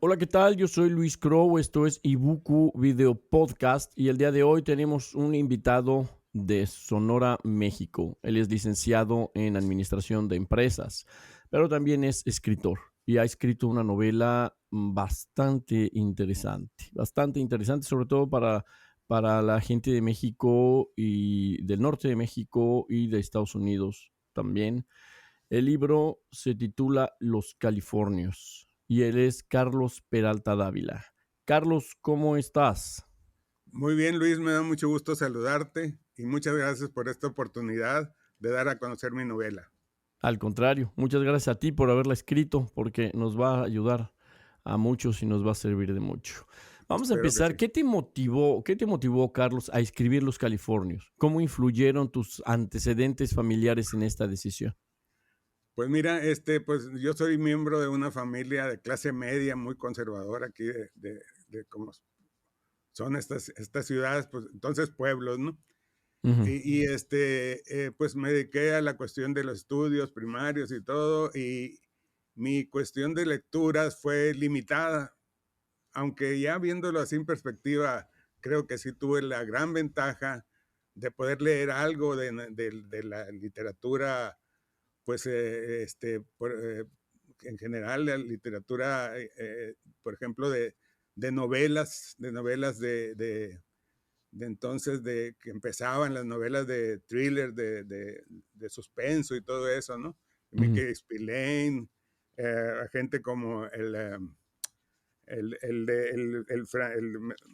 Hola, ¿qué tal? Yo soy Luis Crow, esto es Ibuku Video Podcast y el día de hoy tenemos un invitado de Sonora, México. Él es licenciado en Administración de Empresas, pero también es escritor y ha escrito una novela bastante interesante, sobre todo para la gente de México y del norte de México y de Estados Unidos también. El libro se titula Los Californios y él es Carlos Peralta Dávila. Carlos, ¿cómo estás? Muy bien, Luis, me da mucho gusto saludarte y muchas gracias por esta oportunidad de dar a conocer mi novela. Al contrario, muchas gracias a ti por haberla escrito, porque nos va a ayudar a muchos y nos va a servir de mucho. Vamos a Espero que empezar. sí. ¿Qué te motivó, Carlos, a escribir Los Californios? ¿Cómo influyeron tus antecedentes familiares en esta decisión? Pues mira, pues yo soy miembro de una familia de clase media muy conservadora aquí de cómo son estas ciudades, pues entonces pueblos, ¿no? Ujú. Pues me dediqué a la cuestión de los estudios primarios y todo, y mi cuestión de lecturas fue limitada, aunque ya viéndolo así en perspectiva, creo que sí tuve la gran ventaja de poder leer algo de la literatura, pues en general la literatura, por ejemplo, de entonces, de que empezaban las novelas de thriller, de suspenso y todo eso, ¿no? Ujú. Mickey Spillane, gente como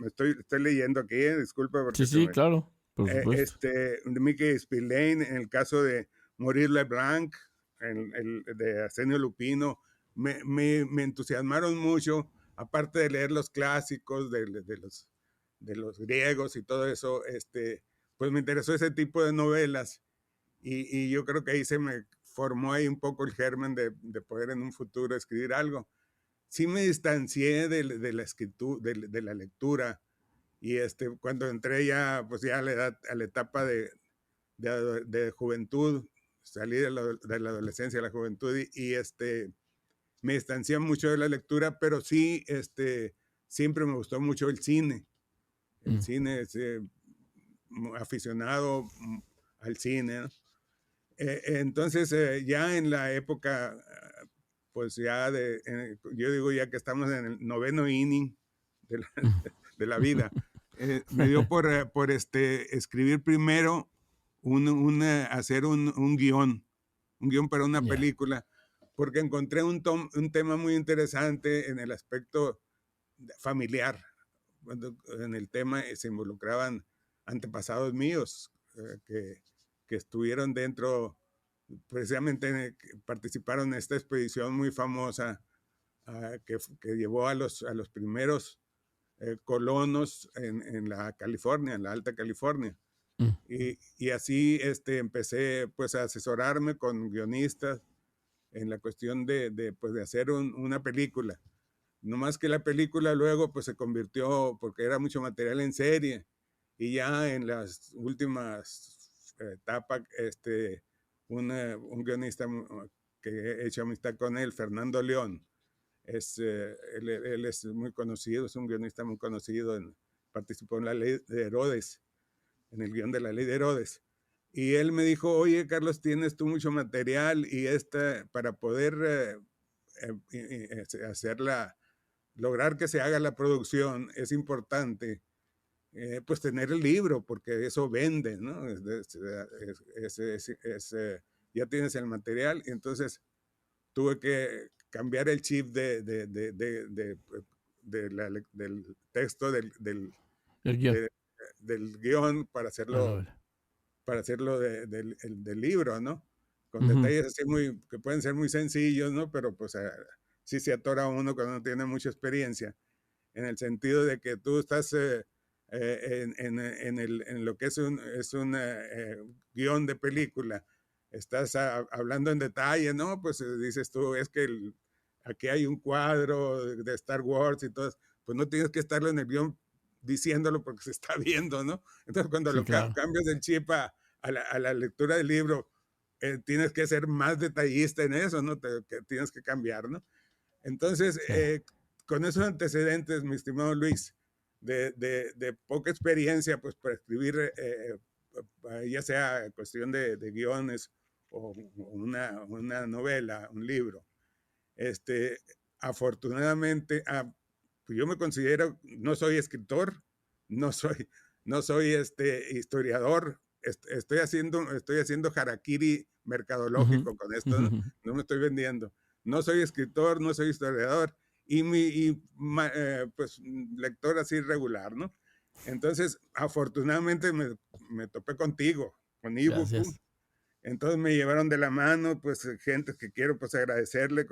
estoy leyendo aquí, disculpa Sí, porque sí, claro, por supuesto. de Mickey Spillane, en el caso de Maurice Leblanc, de Arsenio Lupino, me entusiasmaron mucho, aparte de leer los clásicos de los griegos y todo eso, pues me interesó ese tipo de novelas y yo creo que ahí se me formó ahí un poco el germen de poder en un futuro escribir algo. Sí me distancié de la escritura, de la lectura, y cuando entré ya, pues ya a la etapa de juventud, salí de la adolescencia a la juventud y me distancié mucho de la lectura, pero sí, siempre me gustó mucho el Mm. cine, aficionado al cine, ¿no? Entonces, ya en la época, pues ya yo digo ya que estamos en el noveno inning de la, de la vida, me dio por escribir primero, hacer un guión para una Ya. película, porque encontré un tema muy interesante en el aspecto familiar, en el tema se involucraban antepasados míos, que estuvieron dentro, precisamente participaron en esta expedición muy famosa, que llevó a los primeros colonos en la California, en la Alta California. Mm. Y así empecé pues a asesorarme con guionistas en la cuestión pues, de hacer una película. No más que la película luego pues se convirtió, porque era mucho material en serie, y ya en las últimas etapas, un guionista que he hecho amistad con él, Fernando León, él es muy conocido, es un guionista muy conocido, participó en la ley de Herodes, en el guión de la ley de Herodes. Y él me dijo, oye, Carlos, tienes tú mucho material y para poder hacerla, lograr que se haga la producción, es importante pues tener el libro, porque eso vende, ¿no? Ya tienes el material, y entonces tuve que cambiar el chip del texto El guión, de- del guión la novela. para hacerlo del libro, ¿no? Con Ujú. detalles así que pueden ser muy sencillos, ¿no? Pero pues sí se atora uno cuando no tiene mucha experiencia, en el sentido de que tú estás en lo que es un guión de película, estás hablando en detalle, ¿no? Pues dices tú, es que aquí hay un cuadro de Star Wars y todo, pues no tienes que estarlo en el guión diciéndolo porque se está viendo, ¿no? Entonces cuando Sí, claro. cambias el chip a la lectura del libro, tienes que ser más detallista en eso, ¿no? Que tienes que cambiar, ¿no? Entonces, Sí. con esos antecedentes, mi estimado Luis, de poca experiencia, pues para escribir, ya sea cuestión de guiones o una novela, un libro, afortunadamente, pues yo me considero, no soy escritor, no soy, no soy historiador, estoy haciendo harakiri Ujú. mercadológico con esto, ¿no? No me estoy vendiendo. No soy escritor, no soy historiador pues lector así regular, ¿no? Entonces, afortunadamente me topé contigo, con Ibuku. Gracias. Entonces me llevaron de la mano, pues gente que quiero pues agradecerle,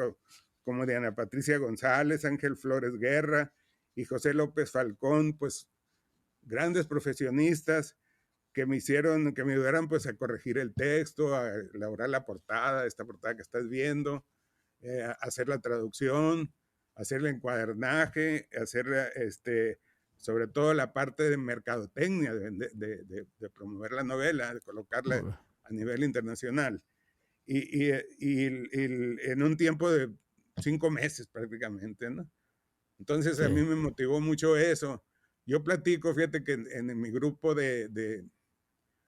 como Diana Patricia González, Ángel Flores Guerra y José López Falcón, pues grandes profesionistas que me hicieron, que me ayudaran pues a corregir el texto, a elaborar la portada, esta portada que estás viendo, a hacer la traducción, hacer el encuadernaje, hacer sobre todo la parte de mercadotecnia, de promover la novela, de colocarla Muy bien. a nivel internacional. En un tiempo de 5 meses prácticamente, ¿no? Entonces a mí Sí. me motivó mucho eso. Yo platico, fíjate que en mi grupo de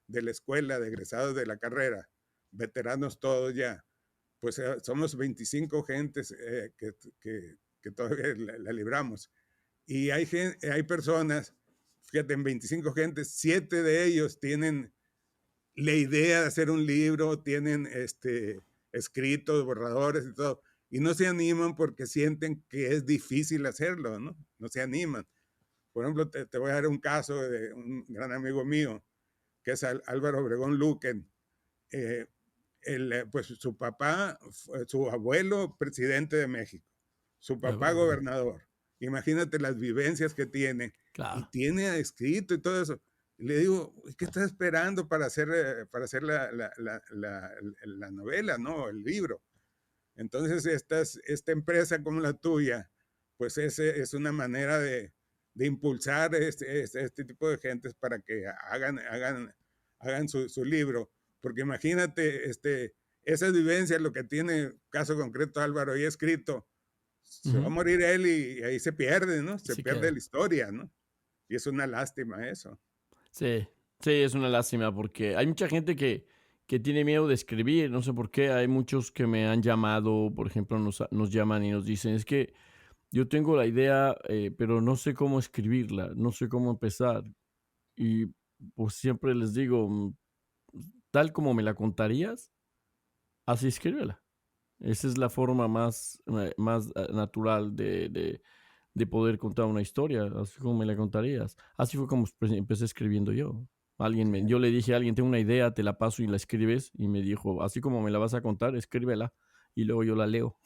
la escuela, de egresados de la carrera, veteranos todos ya, pues somos 25 gentes que todavía la libramos. Y hay personas, fíjate, en 25 gentes, 7 de ellos tienen la idea de hacer un libro, tienen escritos, borradores y todo, y no se animan porque sienten que es difícil hacerlo, ¿no? No se animan. Por ejemplo, te voy a dar un caso de un gran amigo mío, que es Álvaro Obregón Luquen. Eh, pues su papá, su abuelo, presidente de México, su papá, gobernador. Imagínate las vivencias que tiene y Claro. tiene escrito y todo eso. Y le digo, ¿qué estás esperando para hacer la novela, no? El libro. Entonces, esta empresa como la tuya, pues es una manera de impulsar este tipo de gentes para que hagan su libro. Porque imagínate, esas vivencias, lo que tiene caso concreto Álvaro ahí escrito, se va a Ujú. morir él y ahí se pierde, ¿no? Se Sí pierde queda. la historia, ¿no? Y es una lástima eso. Sí, sí, es una lástima porque hay mucha gente que tiene miedo de escribir, no sé por qué. Hay muchos que me han llamado, por ejemplo, nos llaman y nos dicen, es que yo tengo la idea, pero no sé cómo escribirla, no sé cómo empezar. Y pues siempre les digo, tal como me la contarías, así escríbela. Esa es la forma más natural de poder contar una historia, así como me la contarías. Así fue como empecé escribiendo yo. Sí. Yo le dije a alguien, tengo una idea, te la paso y la escribes. Y me dijo, así como me la vas a contar, escríbela. Y luego yo la leo.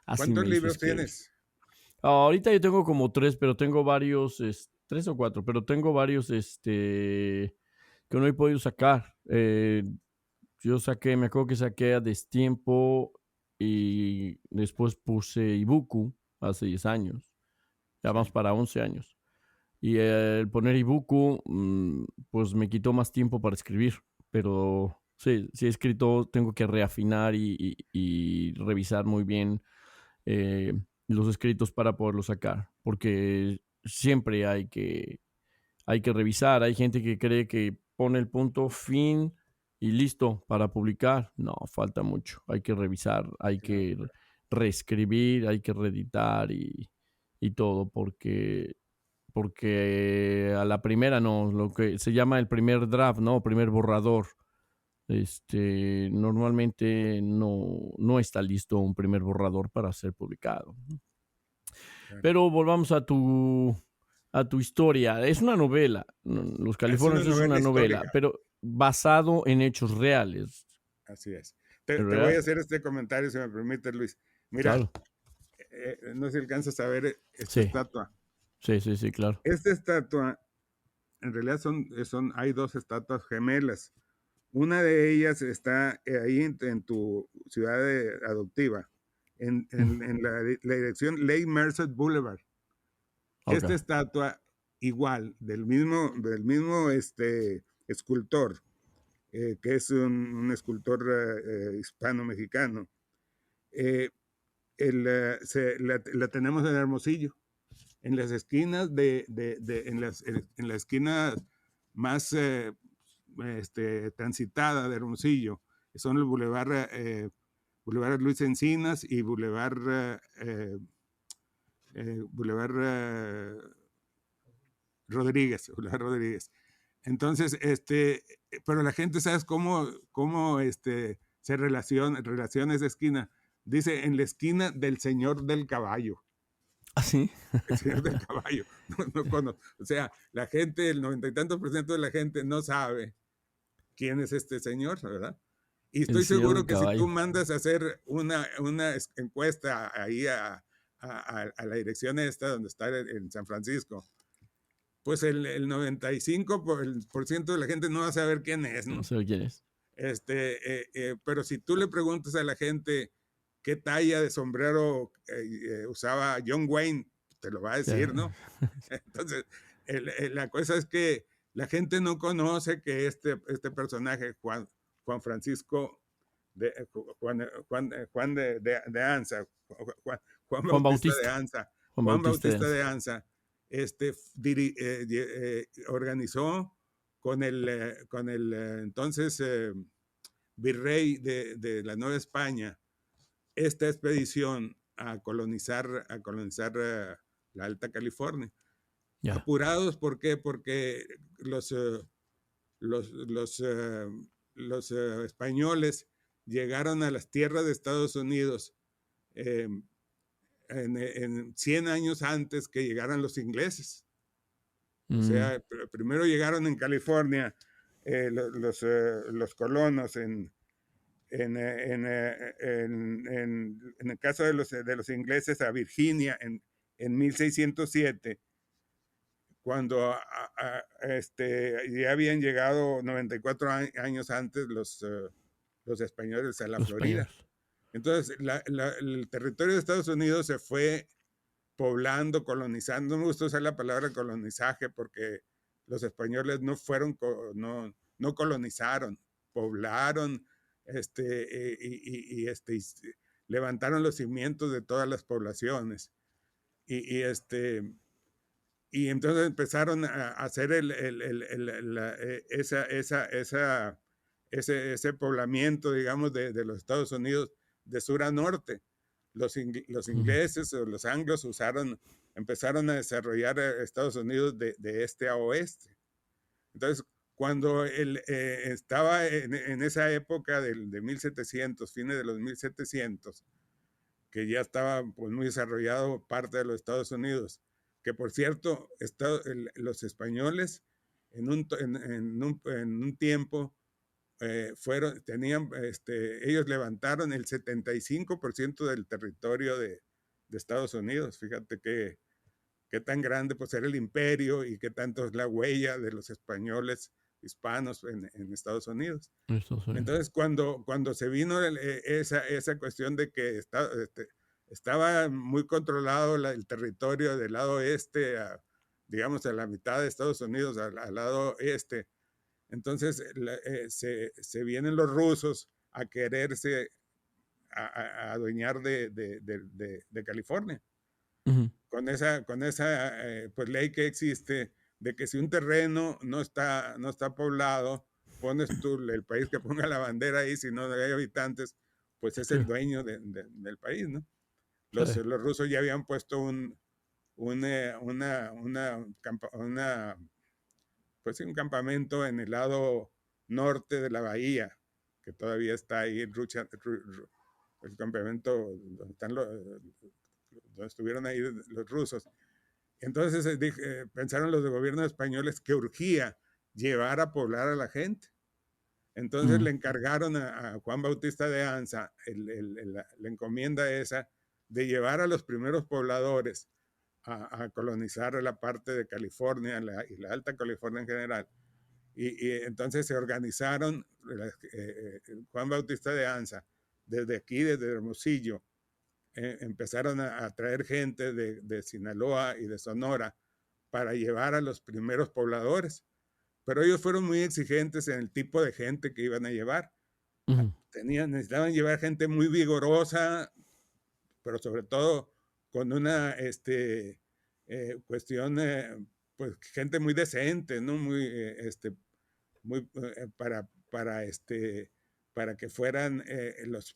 Así ¿Cuántos me hizo libros escribir. tienes? Ahorita yo tengo como tres, pero tengo varios, tres o cuatro, pero tengo varios, que no he podido sacar. Me acuerdo que saqué a Destiempo y después puse Ibuku hace 10 años, ya vamos Sí, para 11 años. Y el poner Ibuku, pues me quitó más tiempo para escribir, pero sí, sí he escrito, tengo que reafinar y revisar muy bien eh, los escritos para poderlos sacar, porque siempre hay que revisar. Hay gente que cree que pone el punto fin y listo para publicar. No, falta mucho. Hay que revisar, hay claro. que reescribir, hay que reeditar y todo, porque a la primera no, lo que se llama el primer draft, ¿no? Primer borrador. Normalmente no está listo un primer borrador para ser publicado. Claro. Pero volvamos a tu historia. Es una novela. Los Es una Californios es novela una novela, histórica. pero basado en hechos reales. Así es. Te voy a ¿Verdad? hacer este comentario, si me permite, Luis. Mira, Claro. no sé si alcanzas a ver esta Sí, estatua. sí, sí, sí, claro. Esta estatua, en realidad hay dos estatuas gemelas. Una de ellas está ahí en tu ciudad adoptiva, Mm, en la dirección Lake Merced Boulevard. ok, Esta estatua, igual, del mismo escultor, que es un escultor hispano-mexicano, eh, la tenemos en Hermosillo, en las esquinas en las esquinas más transitada de Hermosillo, que son el Boulevard Luis Encinas y Boulevard Rodríguez, Boulevard Rodríguez. Entonces, pero la gente, ¿sabes cómo se relaciona esa esquina? Dice, en la esquina del señor del caballo. ¿Ah, sí? El señor del caballo. O sea, la gente, el 90 y tantos por ciento de la gente no sabe quién es este señor, ¿verdad? Y El estoy señor seguro del que si tú caballo. mandas a hacer una encuesta ahí a la dirección esta donde está en San Francisco, pues el 95% por ciento de la gente no va a saber quién es, No ¿no? sé quién es. Pero si tú le preguntas a la gente qué talla de sombrero usaba John Wayne, te lo va a decir, ¿no? Entonces, la cosa es que la gente no conoce que este personaje, Juan Francisco, Juan de Anza, Juan Juan Bautista de Bautista. Anza, Juan Juan Bautista de Bautista Anza. de Anza, organizó con el entonces virrey de la Nueva España esta expedición a colonizar la Alta California. Ya. Apurados, ¿por qué? Porque los, los, los, los españoles llegaron a las tierras de Estados Unidos eh, en 100 años antes que llegaran los ingleses. O sea, primero llegaron en California los colonos en el caso de los ingleses a Virginia en 1607, cuando ya habían llegado 94 años antes los españoles a la Los Florida. españoles. Entonces, el territorio de Estados Unidos se fue poblando, colonizando. No me gusta usar la palabra colonizaje porque los españoles no colonizaron, poblaron y levantaron los cimientos de todas las poblaciones. Y entonces empezaron a hacer ese poblamiento, digamos, de los Estados Unidos de sur a norte. Los ingleses o los anglos empezaron a desarrollar Estados Unidos de este a oeste. Entonces, cuando él estaba en esa época de 1700, fines de los 1700, que ya estaba pues, muy desarrollado parte de los Estados Unidos, que por cierto, los españoles en un tiempo ellos levantaron el 75% del territorio de Estados Unidos. Fíjate qué tan grande pues era el imperio y qué tanto es la huella de los españoles hispanos en Estados Unidos. Estados Unidos. Entonces, cuando se vino esa cuestión de que estaba muy controlado el territorio del lado este, digamos, a la mitad de Estados Unidos, al lado este, entonces se vienen los rusos a quererse adueñar de California. Con esa pues, ley que existe de que si un terreno no está poblado, pones tú el país que ponga la bandera ahí, si no hay habitantes, pues es Sí, el dueño del país, ¿no? sí. Los rusos ya habían puesto pues, un campamento en el lado norte de la bahía, que todavía está ahí el campamento donde estuvieron ahí los rusos. Entonces pensaron los de gobiernos españoles que urgía llevar a poblar a la gente. Entonces le encargaron a Juan Bautista de Anza la encomienda esa de llevar a los primeros pobladores a colonizar la parte de California y la Alta California en general. Y entonces se organizaron Juan Bautista de Anza desde aquí, desde Hermosillo, empezaron a traer gente de Sinaloa y de Sonora para llevar a los primeros pobladores. Pero ellos fueron muy exigentes en el tipo de gente que iban a llevar. Necesitaban llevar gente muy vigorosa, pero sobre todo con una cuestión, pues gente muy decente, ¿no? Muy para que fueran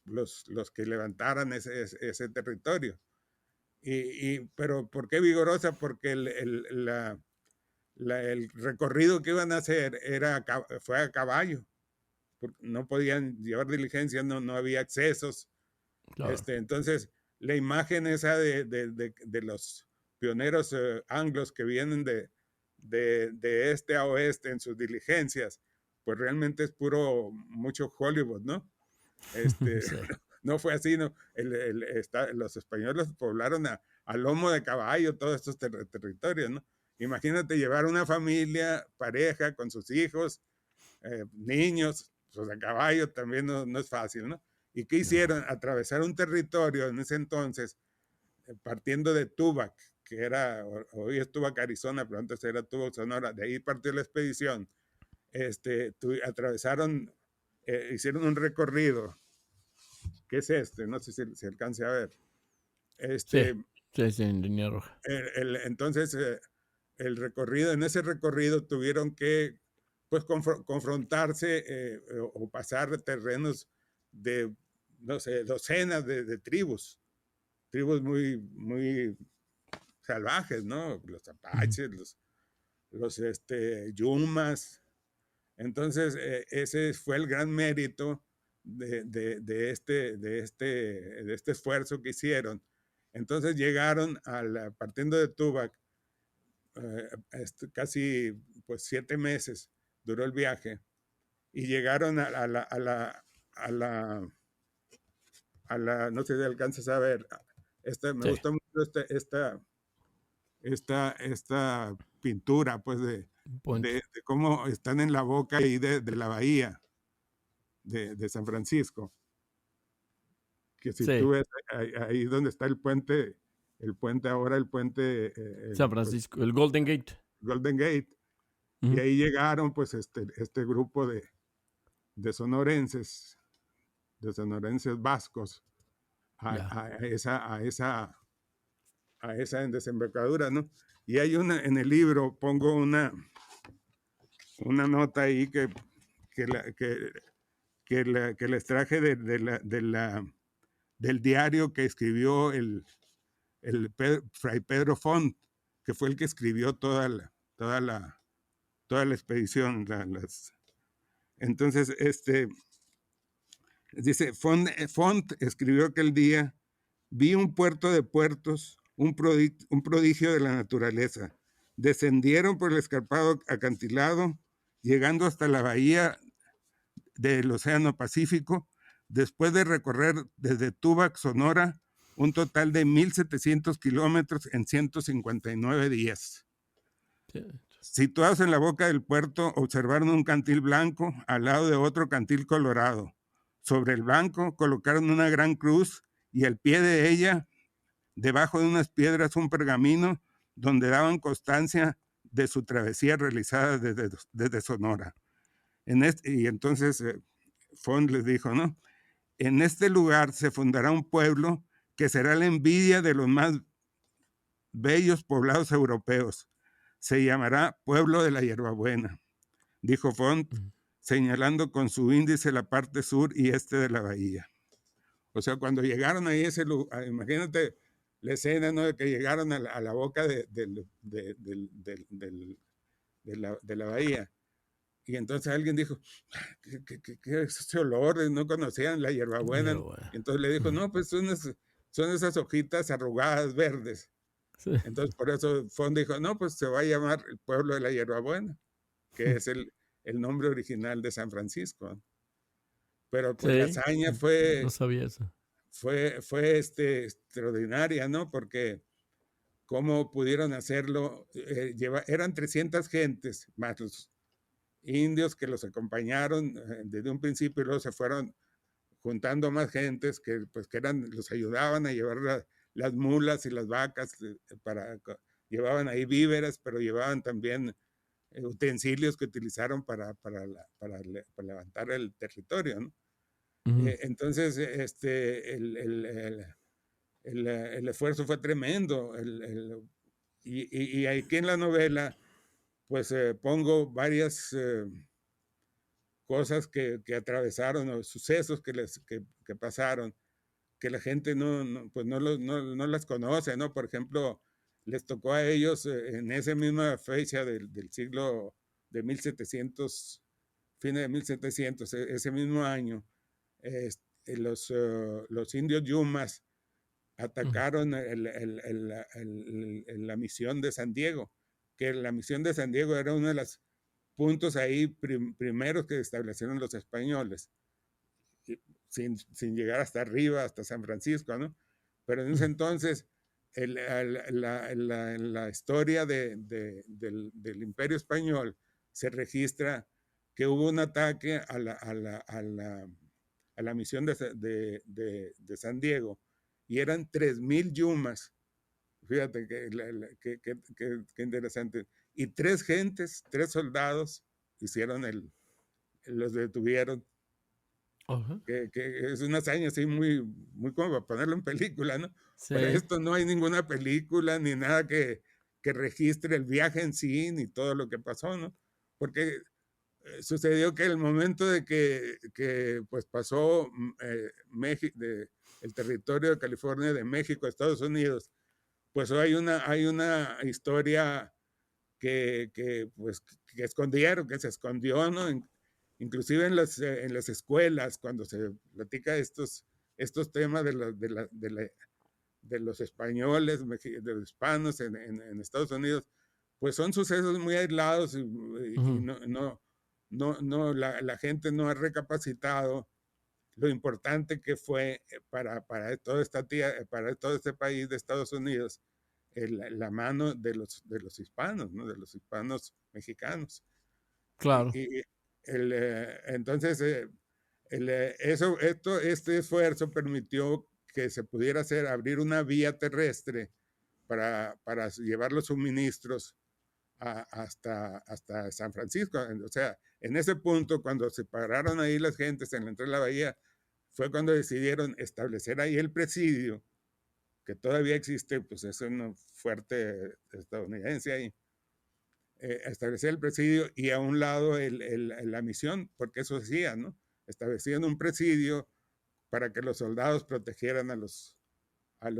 los que levantaran ese territorio. Pero ¿por qué vigorosa? Porque el recorrido que iban a hacer fue a caballo, porque no podían llevar diligencia, no había accesos. Claro. Entonces, la imagen esa de los pioneros anglos que vienen de este a oeste en sus diligencias, pues realmente es mucho Hollywood, ¿no? Sí. No fue así, ¿no? Los españoles poblaron a lomo de caballo todos estos territorios, ¿no? Imagínate llevar una familia, pareja, con sus hijos, niños, pues a caballo también no es fácil, ¿no? ¿Y qué hicieron? Atravesar un territorio en ese entonces, partiendo de Tubac, que hoy es Tubac, Arizona, pero antes era Tubac, Sonora, de ahí partió la expedición. Atravesaron, hicieron un recorrido, que es no sé si se alcance a ver. Sí, sí, en línea roja. Entonces, en ese recorrido tuvieron que pues confrontarse o pasar terrenos de, no sé, docenas de tribus muy, muy salvajes, ¿no? Los apaches, los yumas. Entonces, ese fue el gran mérito de este esfuerzo que hicieron. Entonces llegaron partiendo de Tubac, casi pues 7 meses duró el viaje, y llegaron no sé si alcanzas a ver, me Sí, gusta mucho esta pintura, pues puente. de cómo están en la boca ahí de la bahía de San Francisco, que si tú Sí, ves ahí donde está el puente ahora, el puente, San pues, Francisco, el Golden Gate. Golden Gate, y Ujú. ahí llegaron pues este grupo de sonorenses, vascos, a, Ya. a esa, a, esa, a esa desembocadura, ¿no? Y hay en el libro pongo una nota ahí que, la- que, que les traje del diario que escribió Fray Pedro Font, que fue el que escribió toda la expedición. Entonces, dice, Font escribió aquel día: vi un puerto de puertos, un prodigio de la naturaleza. Descendieron por el escarpado acantilado, llegando hasta la bahía del Océano Pacífico, después de recorrer desde Tubac, Sonora, un total de 1,700 kilómetros en 159 días. Sí. Situados en la boca del puerto, observaron un cantil blanco al lado de otro cantil colorado. Sobre el banco colocaron una gran cruz y al pie de ella, debajo de unas piedras, un pergamino donde daban constancia de su travesía realizada desde Sonora. Y entonces Font les dijo, ¿no? En este lugar se fundará un pueblo que será la envidia de los más bellos poblados europeos. Se llamará Pueblo de la Hierbabuena, dijo Font, Ujú. señalando con su índice la parte sur y este de la bahía. O sea, cuando llegaron ahí ese lugar, imagínate la escena, ¿no? De que llegaron a la boca de la bahía. Y entonces alguien dijo, ¿qué es ese olor? No conocían la hierbabuena. Pero bueno. Y entonces le dijo, Ujú. no, pues son esas hojitas arrugadas verdes. Sí, Entonces por eso Font dijo, no, pues se va a llamar el pueblo de la hierbabuena, que es el nombre original de San Francisco. Pero pues la sí, hazaña no sabía eso. fue extraordinaria, ¿no? Porque cómo pudieron hacerlo, eran 300 gentes, más los indios que los acompañaron desde un principio, y luego se fueron juntando más gentes pues, los ayudaban a llevar las mulas y las vacas, llevaban ahí víveres, pero llevaban también utensilios que utilizaron para levantar el territorio, ¿no? Ujú. Entonces, el esfuerzo fue tremendo. Y aquí en la novela, pues pongo varias cosas que atravesaron, o sucesos que pasaron, que la gente pues no las conoce, ¿no? Por ejemplo, les tocó a ellos en esa misma fecha del siglo de 1700, fines de 1700, ese mismo año, los indios yumas Ujú. atacaron la misión de San Diego, que la misión de San Diego era uno de los puntos ahí primeros que establecieron los españoles, sin llegar hasta arriba, hasta San Francisco, ¿no? Pero en ese Ujú. entonces, la historia del Imperio Español se registra que hubo un ataque a la misión de San Diego y eran 3,000 yumas. Fíjate que interesante. Y tres soldados hicieron los detuvieron, Ajá. que es una hazaña así muy como para ponerlo en película, ¿no? Pero Sí. esto no hay ninguna película ni nada que registre el viaje en sí, ni todo lo que pasó, ¿no? Porque sucedió que el momento de que pues pasó México, el territorio de California de México a Estados Unidos, pues hay una historia pues, que escondieron, que se escondió, ¿no? Inclusive en las escuelas, cuando se platica estos temas de los españoles, de los hispanos en Estados Unidos, pues son sucesos muy aislados y Ujú. la gente no ha recapacitado lo importante que fue para todo este país de Estados Unidos, la mano de los hispanos, ¿no? De los hispanos mexicanos. Claro. Entonces, este esfuerzo permitió que se pudiera abrir una vía terrestre para llevar los suministros hasta San Francisco. O sea, en ese punto, cuando se pararon ahí las gentes en la entrada de la bahía, fue cuando decidieron establecer ahí el presidio, que todavía existe, pues es un fuerte estadounidense ahí, establecer el presidio y a un lado la misión, porque eso hacía, ¿no? Establecían un presidio para que los soldados protegieran a los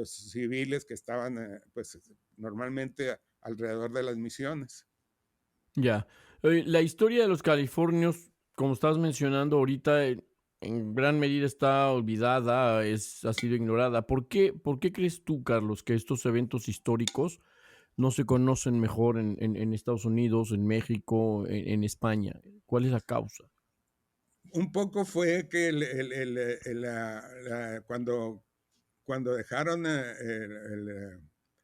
civiles que estaban, pues, normalmente alrededor de las misiones. Ya. La historia de los californios, como estás mencionando ahorita, en gran medida está olvidada, ha sido ignorada. Por qué crees tú, Carlos, que estos eventos históricos no se conocen mejor en Estados Unidos, en México, en España? ¿Cuál es la causa? Un poco fue que cuando dejaron,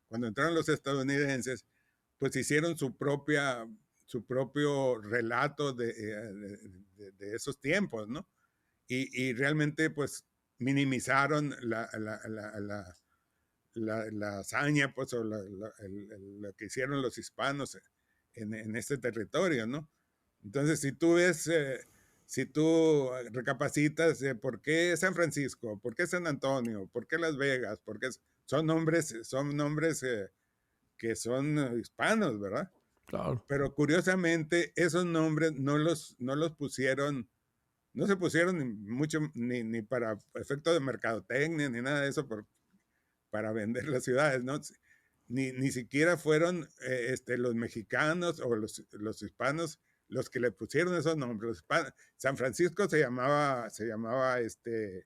cuando entraron los estadounidenses, pues hicieron su propio relato de esos tiempos, ¿no? Y realmente, pues, minimizaron la hazaña, pues, o lo que hicieron los hispanos en este territorio, ¿no? Entonces, si tú recapacitas de por qué San Francisco, por qué San Antonio, por qué Las Vegas, porque son nombres que son hispanos, ¿verdad? Claro. Pero curiosamente, esos nombres no los pusieron, no se pusieron ni para efecto de mercadotecnia, ni nada de eso, para vender las ciudades, ¿no? Ni siquiera fueron los mexicanos o los hispanos los que le pusieron esos nombres. San Francisco se llamaba el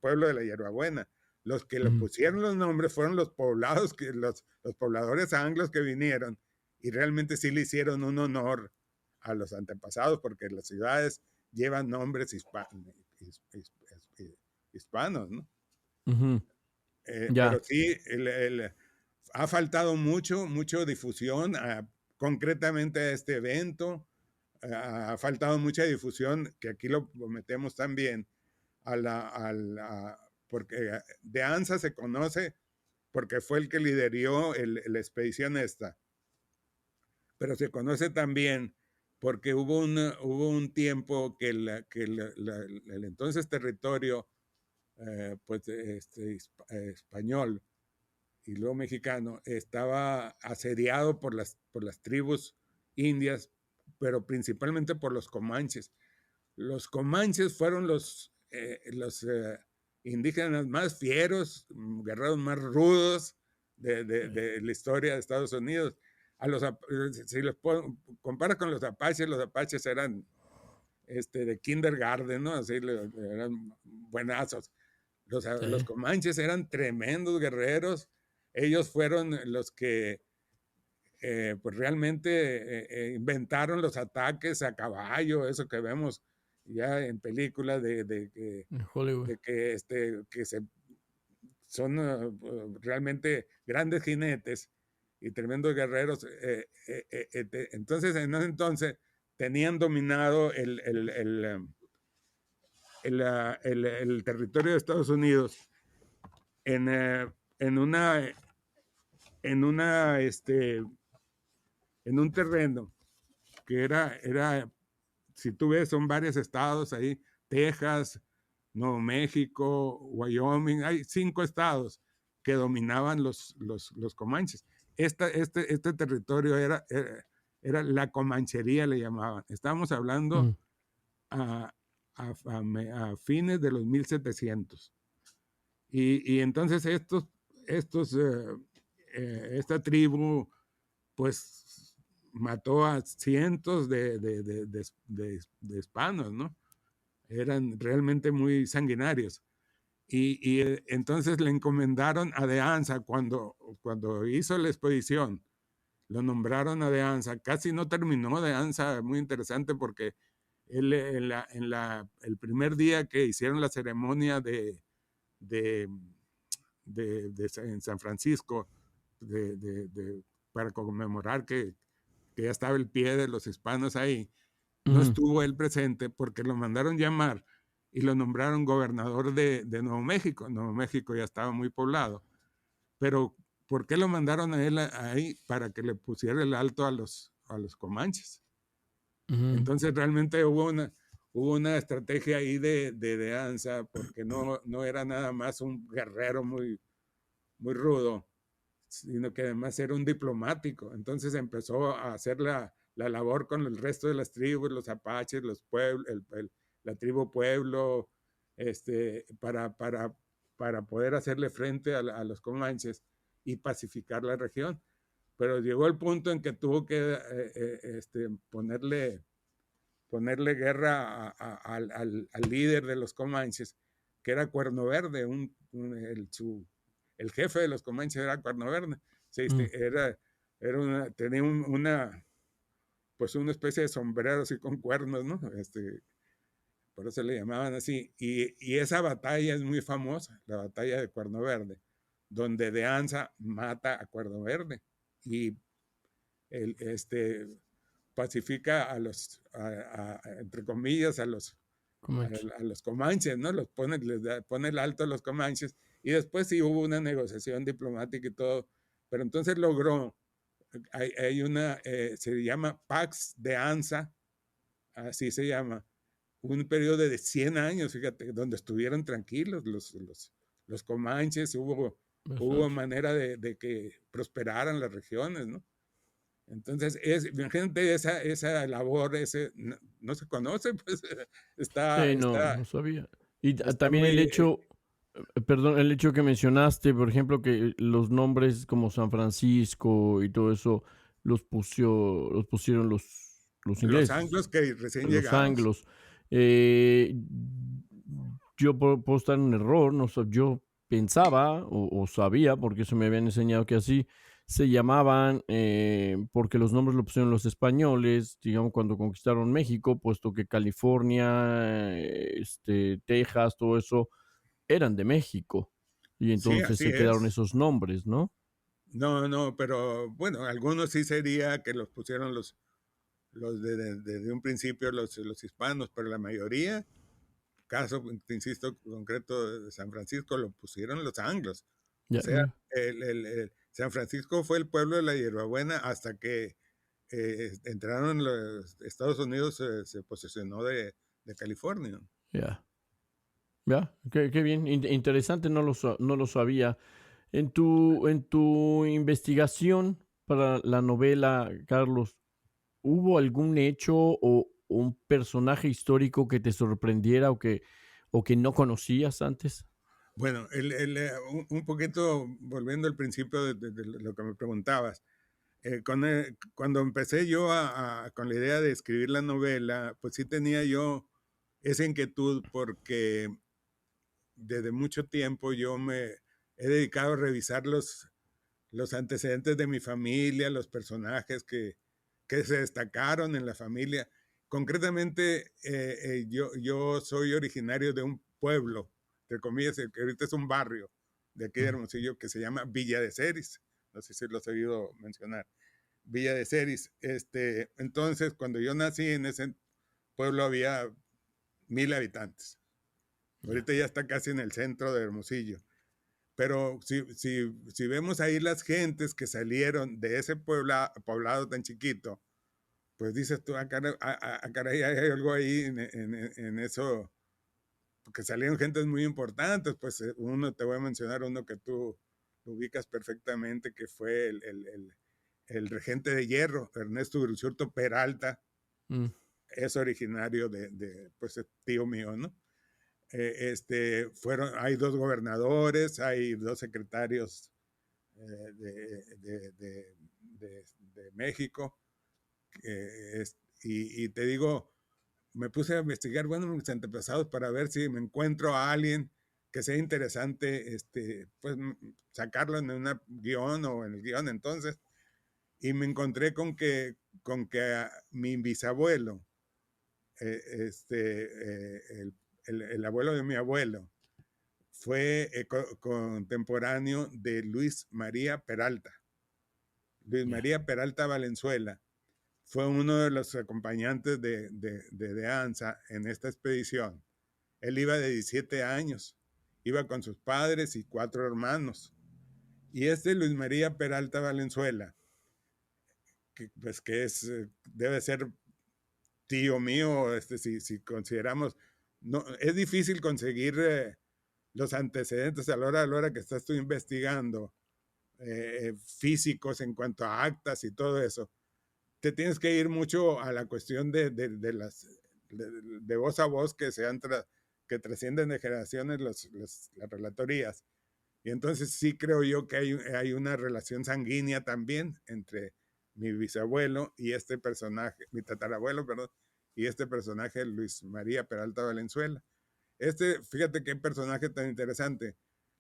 pueblo de la Hierbabuena. Los que le Ujú. pusieron los nombres fueron los poblados, los pobladores anglos que vinieron y realmente sí le hicieron un honor a los antepasados porque las ciudades llevan nombres hispanos, ¿no? Ujú. Pero Ya. sí, ha faltado mucho difusión, concretamente a este evento. Ha faltado mucha difusión, que aquí lo metemos también, porque de ANSA se conoce porque fue el que lideró la expedición esta, pero se conoce también porque hubo un tiempo que el entonces territorio pues, español y luego mexicano, estaba asediado por las tribus indias, pero principalmente por los comanches. Los comanches fueron los indígenas más fieros, guerreros más rudos de la historia de Estados Unidos. Si los compara con los apaches eran de kindergarten, ¿no? Así eran buenazos. Los comanches eran tremendos guerreros. Ellos fueron los que pues realmente inventaron los ataques a caballo, eso que vemos ya en películas Hollywood. que son realmente grandes jinetes y tremendos guerreros. Entonces, en ese entonces, tenían dominado el territorio de Estados Unidos en, en una, en una, en un terreno que era, si tú ves, son varios estados ahí, Texas, Nuevo México, Wyoming, hay 5 estados que dominaban los comanches. Este territorio era la comanchería, le llamaban. Estábamos hablando a, a fines de los 1700. Y entonces esta tribu, pues mató a cientos de hispanos, ¿no? Eran realmente muy sanguinarios. Y entonces le encomendaron a De Anza cuando hizo la expedición, lo nombraron a De Anza. Casi no terminó De Anza, muy interesante porque él el primer día que hicieron la ceremonia de, en San Francisco para conmemorar que ya estaba el pie de los hispanos ahí, no estuvo él presente porque lo mandaron llamar y lo nombraron gobernador de Nuevo México. Nuevo México ya estaba muy poblado. Pero ¿por qué lo mandaron a él ahí? Para que le pusiera el alto a los comanches. Entonces realmente hubo una estrategia ahí de Anza, porque no era nada más un guerrero muy, muy rudo, sino que además era un diplomático. Entonces empezó a hacer la labor con el resto de las tribus, los apaches, los pueblos, la tribu pueblo, para poder hacerle frente a los comanches y pacificar la región. Pero llegó el punto en que tuvo que ponerle guerra al líder de los comanches, que era Cuerno Verde, el jefe de los comanches era Cuerno Verde. Sí, tenía pues una especie de sombrero así con cuernos, ¿no? Por eso le llamaban así. Y esa batalla es muy famosa, la batalla de Cuerno Verde, donde De Anza mata a Cuerno Verde y pacifica entre comillas, a los comanches, ¿no? Les pone el alto a los comanches, y después sí hubo una negociación diplomática y todo, pero entonces logró, hay se llama Pax de Anza, así se llama, un periodo de 100 años, fíjate, donde estuvieron tranquilos los comanches, hubo manera de que prosperaran las regiones, ¿no? Entonces, imagínate esa labor, no se conoce, pues No sabía. Y está también el muy... hecho, perdón, el hecho que mencionaste, por ejemplo, que los nombres como San Francisco y todo eso los pusieron los los ingleses, anglos que recién los llegados. anglos. Yo puedo estar en un error, no sé, yo pensaba o sabía, porque eso me habían enseñado que así se llamaban, porque los nombres lo pusieron los españoles, digamos, cuando conquistaron México, puesto que California, Texas, todo eso eran de México. Y Sí, entonces así se quedaron es. esos nombres, ¿no? No, pero bueno, algunos sí sería que los pusieron desde un principio los hispanos, pero la mayoría, caso, te insisto, concreto de San Francisco, lo pusieron los anglos. O Ya, sea, San Francisco fue el pueblo de la hierbabuena hasta que entraron los Estados Unidos, se posesionó de California. ya. Ya, qué bien, interesante, no lo sabía. En tu investigación para la novela, Carlos, ¿hubo algún hecho o un personaje histórico que te sorprendiera o que no conocías antes? Bueno, un poquito volviendo al principio de lo que me preguntabas, cuando empecé yo con la idea de escribir la novela, pues sí tenía yo esa inquietud porque desde mucho tiempo yo me he dedicado a revisar los antecedentes de mi familia, los personajes que se destacaron en la familia. Concretamente, yo soy originario de un pueblo, entre comillas, que ahorita es un barrio de aquí de Mm, Hermosillo que se llama Villa de Ceris. No sé si lo has oído mencionar. Villa de Ceris. Entonces, cuando yo nací en ese pueblo había 1,000 habitantes. ya. Ahorita ya está casi en el centro de Hermosillo. Pero si vemos ahí las gentes que salieron de ese poblado tan chiquito, pues dices tú, caray, hay algo ahí en eso, porque salieron gentes muy importantes, pues uno, te voy a mencionar uno que tú ubicas perfectamente, que fue el regente de Hierro, Ernesto Uruchurtu Peralta, Mm, es originario pues tío mío, ¿no? Hay 2 gobernadores, hay 2 secretarios de México. Y te digo, me puse a investigar, bueno, mis antepasados para ver si me encuentro a alguien que sea interesante, pues sacarlo en una guión o en el guión entonces. Y me encontré con que mi bisabuelo, el abuelo de mi abuelo, fue contemporáneo de Luis María Peralta. Luis ya. María Peralta Valenzuela fue uno de los acompañantes de ANSA en esta expedición. Él iba de 17 años, iba con sus padres y 4 hermanos. Y Luis María Peralta Valenzuela, que debe ser tío mío, si consideramos, no, es difícil conseguir los antecedentes a la hora que estás tú investigando, físicos en cuanto a actas y todo eso. Te tienes que ir mucho a la cuestión de voz a voz que trascienden de generaciones las relatorías. Y entonces sí creo yo que hay una relación sanguínea también entre mi bisabuelo y este personaje, mi tatarabuelo, perdón, y este personaje, Luis María Peralta Valenzuela. Fíjate qué personaje tan interesante.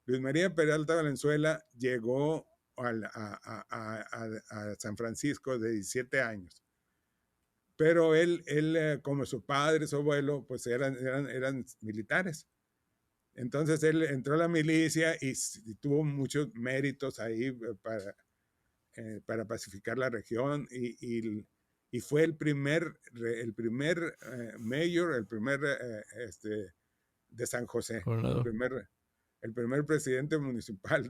Luis María Peralta Valenzuela llegó a San Francisco de 17 años, pero él como su padre, su abuelo, pues eran militares. Entonces él entró a la milicia y tuvo muchos méritos ahí para pacificar la región y fue el primer mayor, el primer de San José, el Gobernador. primer, el primer presidente municipal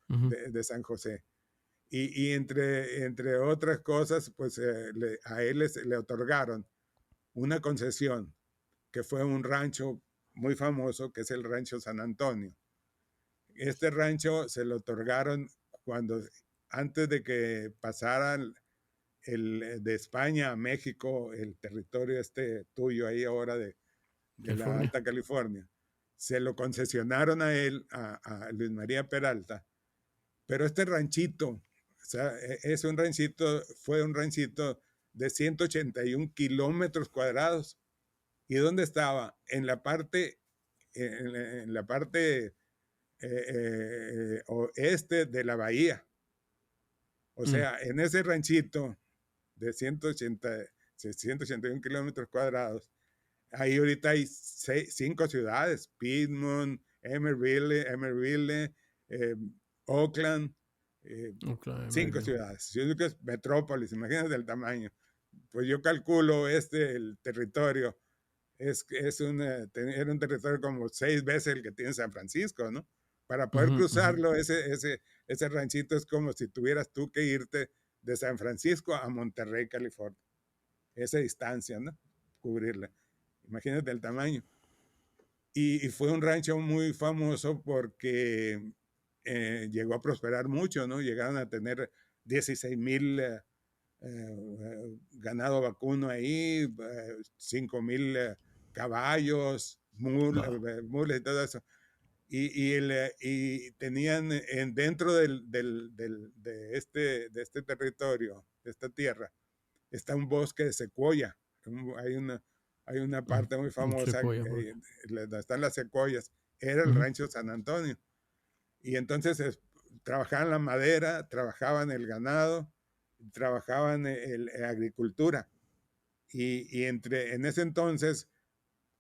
Ujú. de San José. Y entre otras cosas, pues a él le otorgaron una concesión, que fue un rancho muy famoso, que es el Rancho San Antonio. Este rancho se lo otorgaron antes de que pasaran de España a México, el territorio tuyo ahí ahora de la California. Alta California. Se lo concesionaron a él, a Luis María Peralta, pero este ranchito, o sea, fue un ranchito de 181 kilómetros cuadrados. ¿Y dónde estaba? En la parte oeste de la bahía. O Mm, sea, en ese ranchito de 181 kilómetros cuadrados, ahí ahorita hay 5 ciudades: Piedmont, Emeryville, eh, Oakland, eh, Oakland, 5 ciudades. Yo digo que es metrópolis, imagínate el tamaño. Pues yo calculo el territorio, era un territorio como 6 veces el que tiene San Francisco, ¿no? Para poder ujú, ujú. cruzarlo, ese ranchito es como si tuvieras tú que irte de San Francisco a Monterrey, California. Esa distancia, ¿no? Cubrirla. Imagínate el tamaño. y fue un rancho muy famoso porque llegó a prosperar mucho, ¿no? Llegaron a tener 16,000 ganado vacuno ahí, 5,000 caballos, Wow. mules y todo eso. Y tenían dentro de este territorio, de esta tierra, está un bosque de secuoya. Hay hay una parte muy Un famosa, secuoya, ok. donde están las secuoyas. Era el Ujú. rancho San Antonio. Y entonces trabajaban la madera, trabajaban el ganado, trabajaban agricultura. En ese entonces,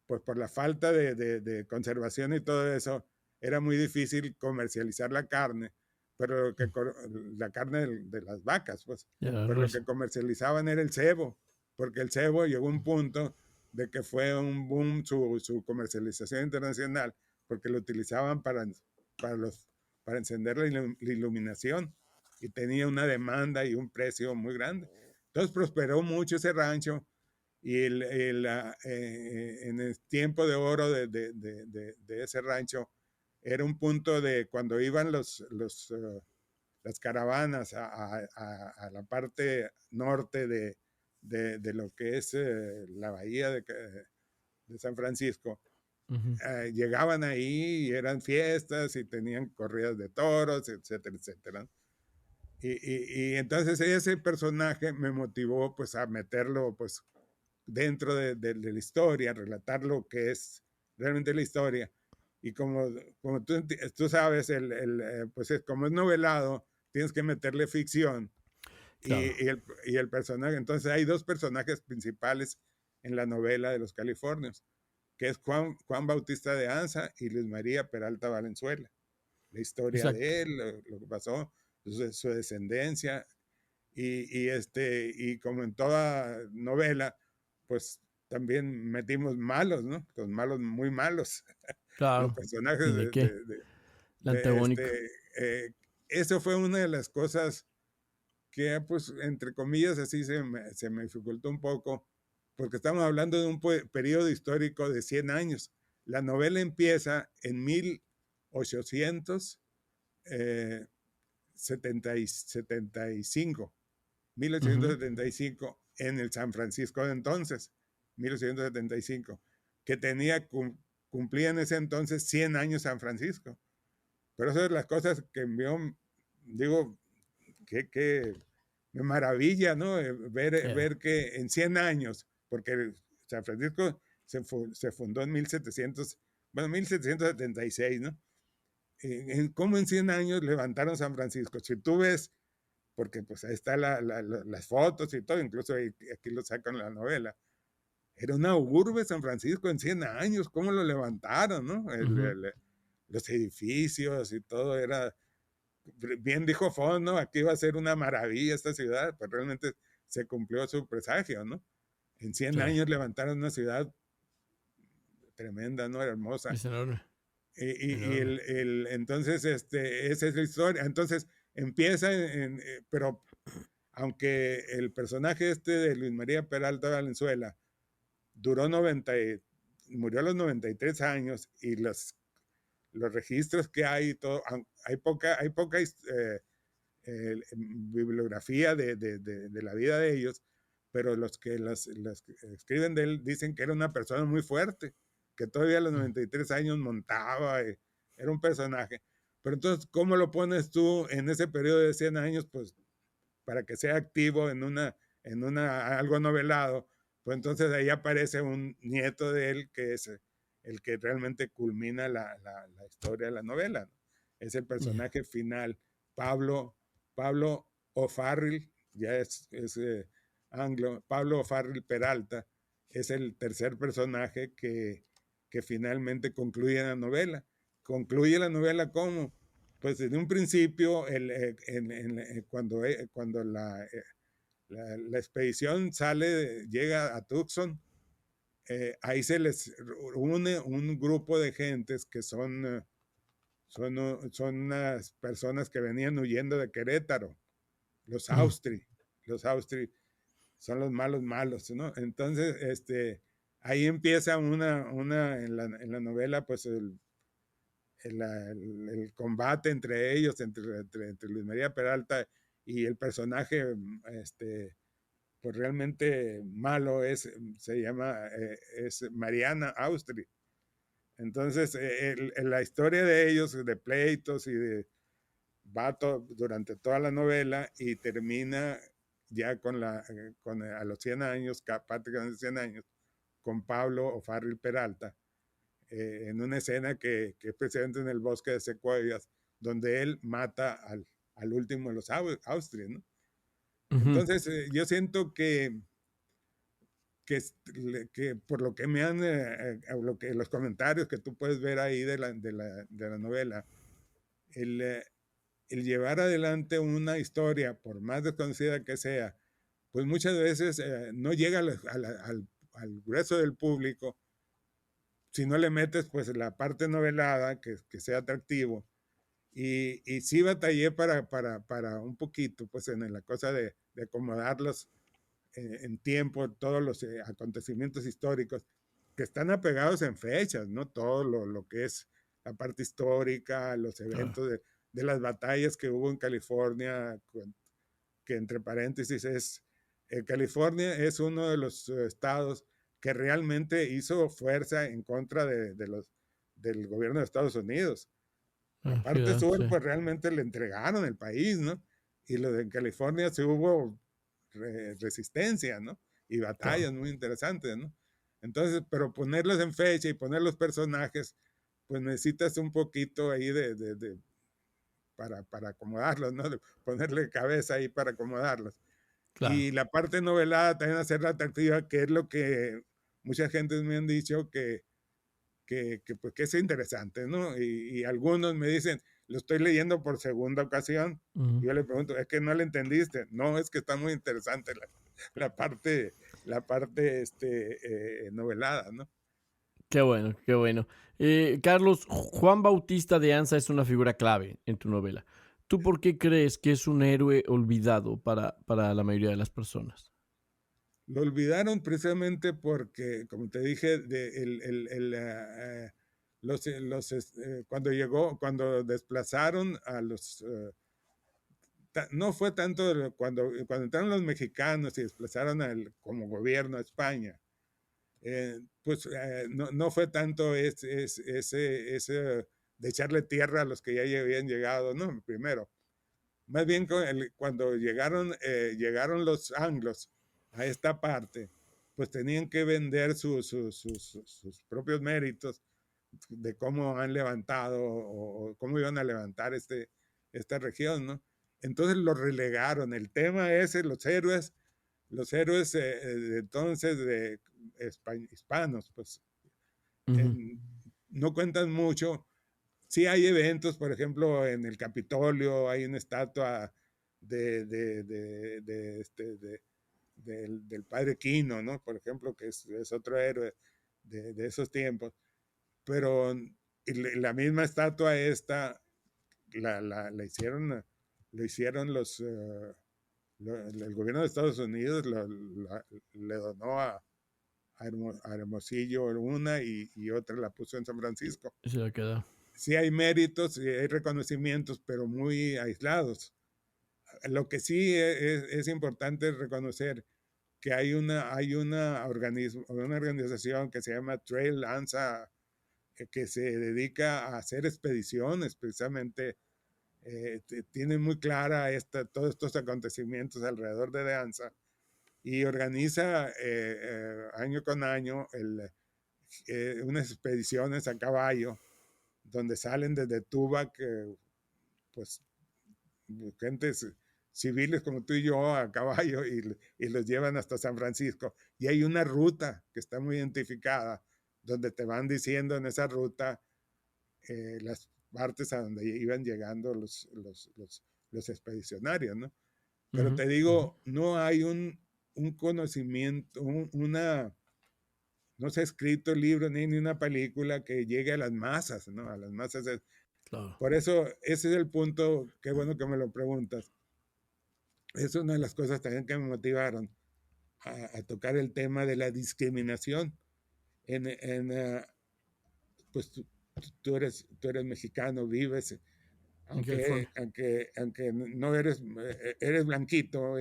pues por la falta de conservación y todo eso, era muy difícil comercializar la carne, pero Mm. la carne las vacas, pues, Ya la pero lo res. que comercializaban era el cebo, porque el cebo llegó a un punto de que fue un boom su comercialización internacional, porque lo utilizaban para, los, para encender la iluminación y tenía una demanda y un precio muy grande. Entonces prosperó mucho ese rancho y en el tiempo de oro de ese rancho era un punto de cuando iban las caravanas a la parte norte de lo que es la bahía de San Francisco. Ujú. Llegaban ahí y eran fiestas y tenían corridas de toros, etcétera, etcétera. Y entonces ese personaje me motivó pues a meterlo pues dentro de la historia, relatar lo que es realmente la historia. Y como tú sabes, pues como es novelado, tienes que meterle ficción. Claro. Y el personaje, entonces hay dos personajes principales en la novela de Los Californios, que es Juan Bautista de Anza y Luis María Peralta Valenzuela. La historia Exacto. de él, lo que pasó, su descendencia, y como en toda novela, pues también metimos malos, ¿no? Los malos muy malos, los Claro. personajes ¿De qué? El de antagónico. eh, eso fue una de las cosas que, pues, entre comillas, así se me dificultó un poco, porque estamos hablando de un periodo histórico de 100 años. La novela empieza en 1800, eh, 75, Ujú. 1875, en el San Francisco de entonces, 1875, que cumplía en ese entonces 100 años San Francisco. Pero eso es las cosas que envió, digo, que me maravilla, ¿no? Yeah. Ver que en 100 años, porque San Francisco se fundó en 1700, bueno, 1776, ¿no? ¿Cómo en 100 años levantaron San Francisco? Si tú ves, porque pues ahí está las fotos y todo, incluso aquí lo sacan en la novela. Era una urbe San Francisco en 100 años, ¿cómo lo levantaron, no? Ujú. Los edificios y todo era, bien dijo Fon, ¿no? Aquí va a ser una maravilla esta ciudad, pues realmente se cumplió su presagio, ¿no? En 100 Sí. años levantaron una ciudad tremenda, ¿no? Hermosa. Es enorme. Enorme. Entonces, esa es la historia. Entonces, empieza pero aunque el personaje de Luis María Peralta Valenzuela duró murió a los 93 años y los registros que hay, y todo, hay poca bibliografía de la vida de ellos, pero los que las escriben de él dicen que era una persona muy fuerte, que todavía a los Mm. 93 años montaba, era un personaje. Pero entonces, ¿cómo lo pones tú en ese periodo de 100 años? Pues para que sea activo algo novelado, pues entonces ahí aparece un nieto de él que es el que realmente culmina la historia de la novela, ¿no? Es el Yeah. personaje final, Pablo, Pablo O'Farrill, ya es anglo, Pablo O'Farrill Peralta, es el tercer personaje que finalmente concluye la novela. Concluye la novela como, pues en un principio, cuando la expedición llega a Tucson, ahí se les une un grupo de gentes que son unas personas que venían huyendo de Querétaro, los Ujú. Austri, los Austri son los malos malos, ¿no? Entonces, ahí empieza en la novela, pues el combate entre ellos, entre Luis María Peralta y el personaje, pues realmente malo es Mariana Austri. Entonces, la historia de ellos, de pleitos y de durante toda la novela y termina ya a los 100 años, prácticamente 100 años, con Pablo O'Farrill Peralta, en una escena que es precisamente en el bosque de secuoyas, donde él mata al último de los Austrias, ¿no? Ujú. Entonces, yo siento que por lo que me han, los comentarios que tú puedes ver ahí de la novela, el, eh, el llevar adelante una historia, por más desconocida que sea, pues muchas veces no llega al grueso del público si no le metes pues la parte novelada que sea atractivo. Y sí batallé para un poquito, pues en la cosa de acomodarlos en tiempo, todos los acontecimientos históricos que están apegados en fechas, ¿no? Todo lo que es la parte histórica, los Claro. eventos de las batallas que hubo en California, que entre paréntesis California es uno de los estados que realmente hizo fuerza en contra del gobierno de Estados Unidos. La parte Fíjate, sur, sí, pues realmente le entregaron el país, ¿no? Y lo de California sí hubo resistencia, ¿no? Y claro, batallas muy interesantes, ¿no? Entonces, pero ponerlos en fecha y poner los personajes, pues necesitas un poquito ahí para acomodarlos, ¿no? De ponerle cabeza ahí para acomodarlos. claro, Y la parte novelada también hacerla atractiva, que es lo que mucha gente me han dicho pues, que es interesante, ¿no? Y algunos me dicen, lo estoy leyendo por segunda ocasión. ujú. Y yo le pregunto, ¿es que no le entendiste? No, es que está muy interesante la parte, novelada, ¿no? Qué bueno, qué bueno. Carlos, Juan Bautista de Anza es una figura clave en tu novela. ¿Tú por qué crees que es un héroe olvidado para la mayoría de las personas? Lo olvidaron precisamente porque, como te dije, cuando desplazaron a no fue tanto cuando entraron los mexicanos y desplazaron como gobierno a España, pues no fue tanto ese de echarle tierra a los que ya habían llegado, no, primero. Más bien cuando llegaron los anglos a esta parte, pues tenían que vender sus propios méritos de cómo han levantado o cómo iban a levantar esta región, ¿no? Entonces lo relegaron. El tema es los héroes entonces de hispanos, pues Ujú, en, no cuentan mucho. Sí hay eventos, por ejemplo, en el Capitolio hay una estatua de, de, de, de, este, de, del padre Quino, ¿no? Por ejemplo, que es otro héroe de esos tiempos. Pero la misma estatua esta la hicieron, lo hicieron el gobierno de Estados Unidos le donó a Hermosillo una y otra la puso en San Francisco. y se la queda. Sí hay méritos y hay reconocimientos, pero muy aislados. Lo que sí es importante reconocer que hay una organización que se llama Trail Anza, que se dedica a hacer expediciones precisamente. Tiene muy clara todos estos acontecimientos alrededor de Anza y organiza año con año unas expediciones a caballo donde salen desde Tubac, pues gentes civiles como tú y yo a caballo y los llevan hasta San Francisco. Y hay una ruta que está muy identificada donde te van diciendo en esa ruta las partes a donde iban llegando los expedicionarios, ¿no? Pero Ujú, te ujú, digo, no hay un conocimiento, no se ha escrito libro ni una película que llegue a las masas, ¿no? A las masas. claro. Por eso, ese es el punto, qué bueno que me lo preguntas. Es una de las cosas también que me motivaron a tocar el tema de la discriminación. pues tú eres mexicano, vives, En California. aunque no eres, eres blanquito,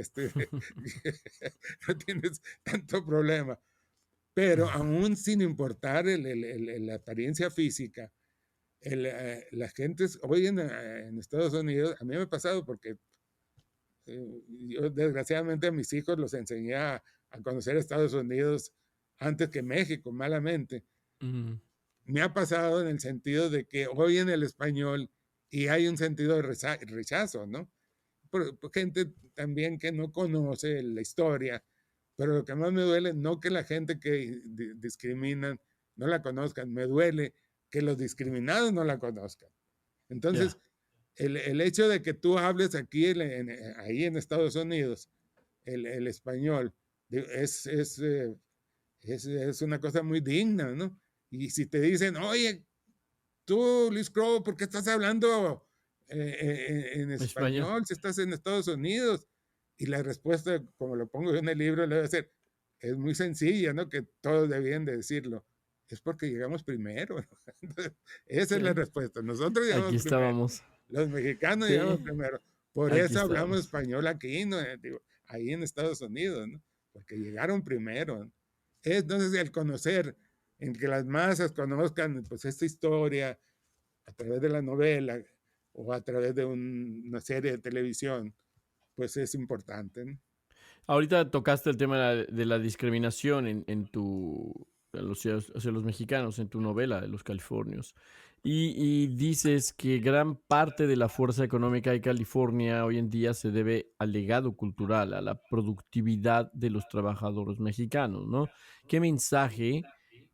no tienes tanto problema. Pero aún sin importar la apariencia física, la gente hoy en Estados Unidos, a mí me ha pasado porque yo desgraciadamente a mis hijos los enseñé a conocer Estados Unidos antes que México, malamente. Me ha pasado en el sentido de que oyen el español y hay un sentido de rechazo, ¿no? Por gente también que no conoce la historia, pero lo que más me duele, no que la gente que discriminan no la conozcan, me duele que los discriminados no la conozcan. Entonces, Ya. el hecho de que tú hables aquí, ahí en Estados Unidos, el español, es una cosa muy digna, ¿no? Y si te dicen, oye, tú, Luis Crow, ¿por qué estás hablando en Español. español si estás en Estados Unidos? Y la respuesta, como lo pongo yo en el libro, le voy a decir, es muy sencilla, ¿no? Que todos debían de decirlo. Es porque llegamos primero. Esa es la Sí. respuesta. Nosotros Aquí llegamos primero. estábamos. Los mexicanos Sí. llegamos primero. Por Aquí eso hablamos estábamos. español aquí, ¿no? Digo, ahí en Estados Unidos, ¿no? Porque llegaron primero. Entonces, el conocer, en que las masas conozcan pues esta historia a través de la novela o a través de una serie de televisión, pues es importante, ¿no? Ahorita tocaste el tema de la discriminación hacia los mexicanos en tu novela de los californios. Y dices que gran parte de la fuerza económica de California hoy en día se debe al legado cultural, a la productividad de los trabajadores mexicanos, ¿no? ¿Qué mensaje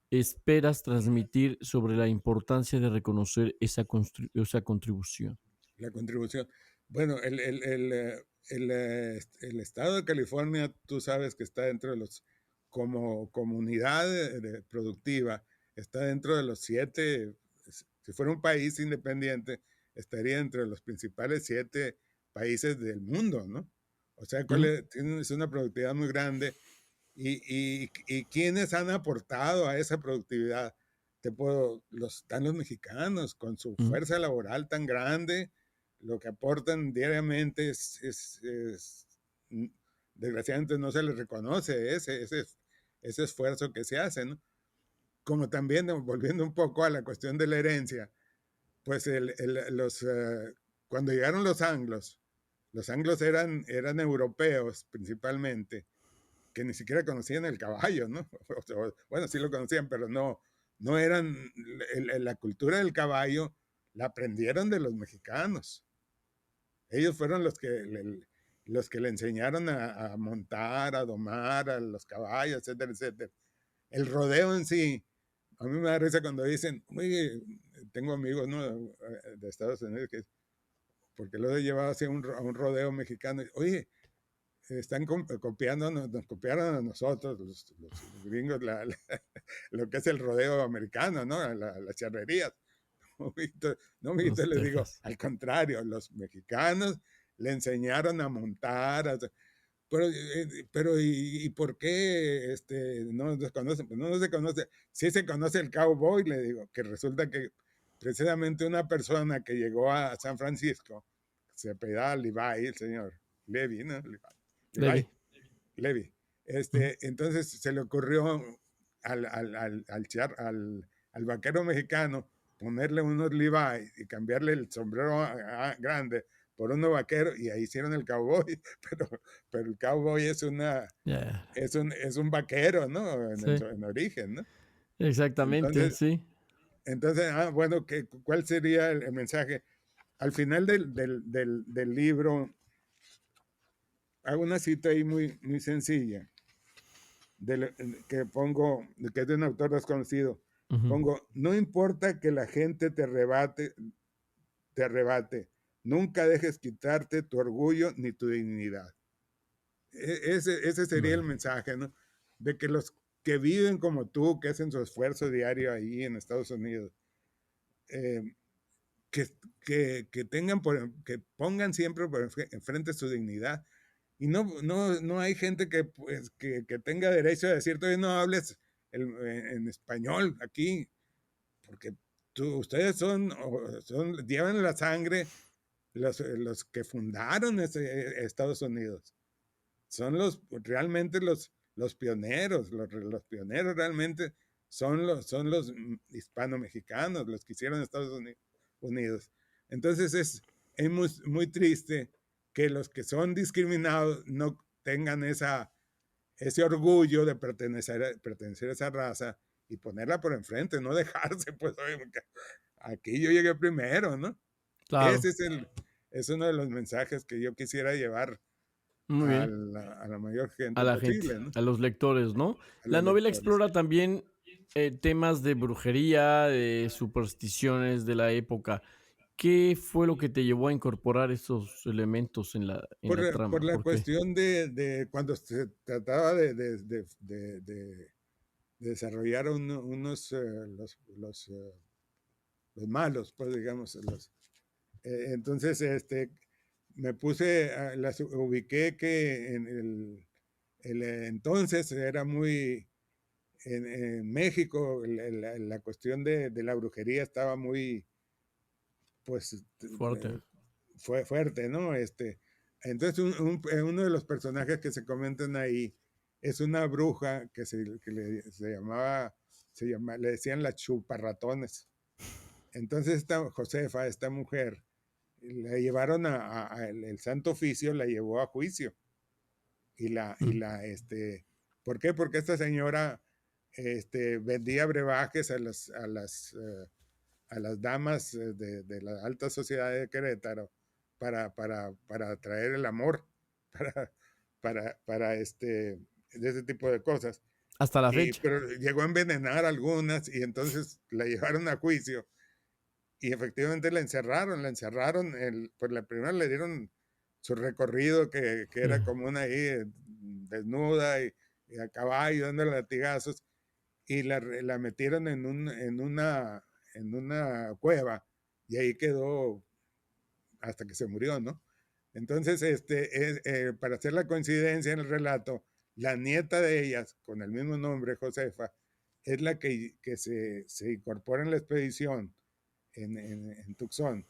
esperas transmitir sobre la importancia de reconocer esa contribución? La contribución. Bueno, el estado de California, tú sabes que está dentro de los, como comunidad productiva, está dentro de los 7, si fuera un país independiente, estaría entre los principales 7 países del mundo, ¿no? O sea, Ujú, es una productividad muy grande. Y quienes han aportado a esa productividad, están los mexicanos con su ujú, fuerza laboral tan grande, lo que aportan diariamente desgraciadamente no se les reconoce ese esfuerzo que se hace, ¿no? Como también, volviendo un poco a la cuestión de la herencia, pues cuando llegaron los anglos eran europeos principalmente, que ni siquiera conocían el caballo, ¿no? Bueno, sí lo conocían, pero no eran, la cultura del caballo la aprendieron de los mexicanos. Ellos fueron los que le enseñaron a montar, a domar a los caballos, etcétera, etcétera. El rodeo en sí, a mí me da risa cuando dicen, oye, tengo amigos, ¿no? De Estados Unidos, porque los he llevado hacia a un rodeo mexicano. Oye, están copiando, nos copiaron a nosotros, los gringos, lo que es el rodeo americano, ¿no? Las charrerías. No, los les digo, Texas. al contrario, los mexicanos le enseñaron a montar, pero ¿y por qué no nos conocen? Pues no se conoce. Sí se conoce el cowboy, le digo, que resulta que precisamente una persona que llegó a San Francisco, se apellidaba Levi, el señor Levi, ¿no? Levi, Levi. Levi. Ujú. Entonces se le ocurrió al vaquero mexicano ponerle unos Levi y cambiarle el sombrero grande por uno vaquero y ahí hicieron el cowboy, pero, pero el cowboy Ya. es un vaquero, ¿no? Sí, En origen, ¿no? exactamente, Entonces, sí. bueno, ¿cuál sería el mensaje? Al final del libro, hago una cita ahí muy sencilla, que pongo, que es de un autor desconocido. Ujú. Pongo, no importa que la gente te arrebate, nunca dejes quitarte tu orgullo ni tu dignidad. Ese sería el Bueno, mensaje, ¿no? De que los que viven como tú, que hacen su esfuerzo diario ahí en Estados Unidos, eh, que, que pongan siempre por enfrente su dignidad. Y no hay gente que tenga derecho a decirte, no hables en español aquí, porque ustedes llevan la sangre los que fundaron Estados Unidos. Son realmente los pioneros, los pioneros realmente son los hispano-mexicanos, los que hicieron Estados Unidos. Entonces es muy, muy triste que los que son discriminados no tengan ese orgullo de pertenecer a esa raza y ponerla por enfrente, no dejarse, pues, aquí yo llegué primero, ¿no? Claro, Ese es uno de los mensajes que yo quisiera llevar muy bien. a la mayor A gente la gente, posible, ¿no? a los lectores, ¿no? A La los novela lectores. explora también, temas de brujería, de supersticiones de la época. ¿Qué fue lo que te llevó a incorporar esos elementos en la Por trama? la ¿Por qué? cuestión de cuando se trataba de desarrollar unos, los malos, pues digamos, entonces me puse, las ubiqué que en entonces era muy, en México la cuestión de la brujería estaba muy, pues, Fuerte. fue fuerte, ¿no? Entonces uno de los personajes que se comentan ahí es una bruja le decían las chuparratones. Entonces esta Josefa, esta mujer, la llevaron el Santo Oficio la llevó a juicio Mm, ¿por qué? Porque esta señora, vendía brebajes a las damas de la alta sociedad de Querétaro para atraer el amor, para, de ese tipo de cosas. hasta la fecha. Pero llegó a envenenar a algunas y entonces la llevaron a juicio y efectivamente la encerraron, pues la primera le dieron su recorrido que era Mm, como una ahí desnuda y a caballo dándole latigazos y la metieron en una cueva y ahí quedó hasta que se murió, ¿no? Entonces, para hacer la coincidencia en el relato, la nieta de ellas, con el mismo nombre, Josefa, es la que se incorpora en la expedición en Tucson,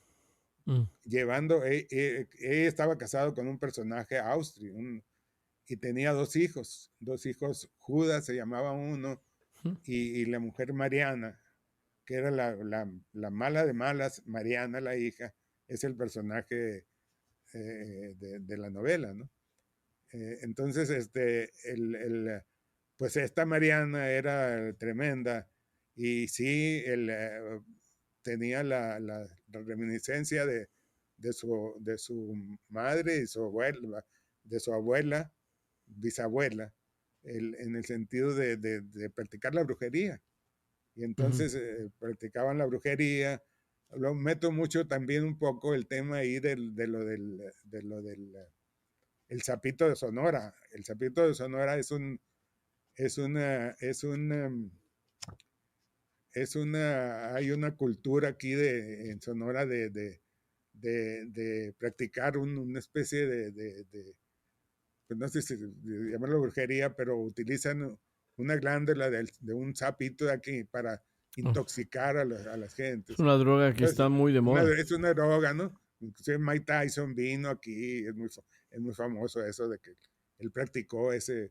mm, llevando, ella estaba casado con un personaje austrio, y tenía dos hijos, Judas se llamaba uno, mm, y la mujer Mariana, que era la mala de malas, Mariana, la hija, es el personaje de la novela, ¿no? Entonces, pues esta Mariana era tremenda y sí, tenía la reminiscencia de su madre y su abuela, de su abuela, bisabuela, en el sentido de practicar la brujería. Y ujú. entonces practicaban la brujería. Lo meto mucho también un poco el tema ahí de lo del el sapito de Sonora. El sapito de Sonora es una, hay una cultura aquí en Sonora de practicar una especie pues no sé si llamarlo brujería, pero utilizan una glándula de un sapito de aquí para Oh, intoxicar a las es gentes. una droga que Entonces, está muy de moda. es una droga, ¿no? Inclusive Mike Tyson vino aquí, es muy famoso eso de que él practicó esa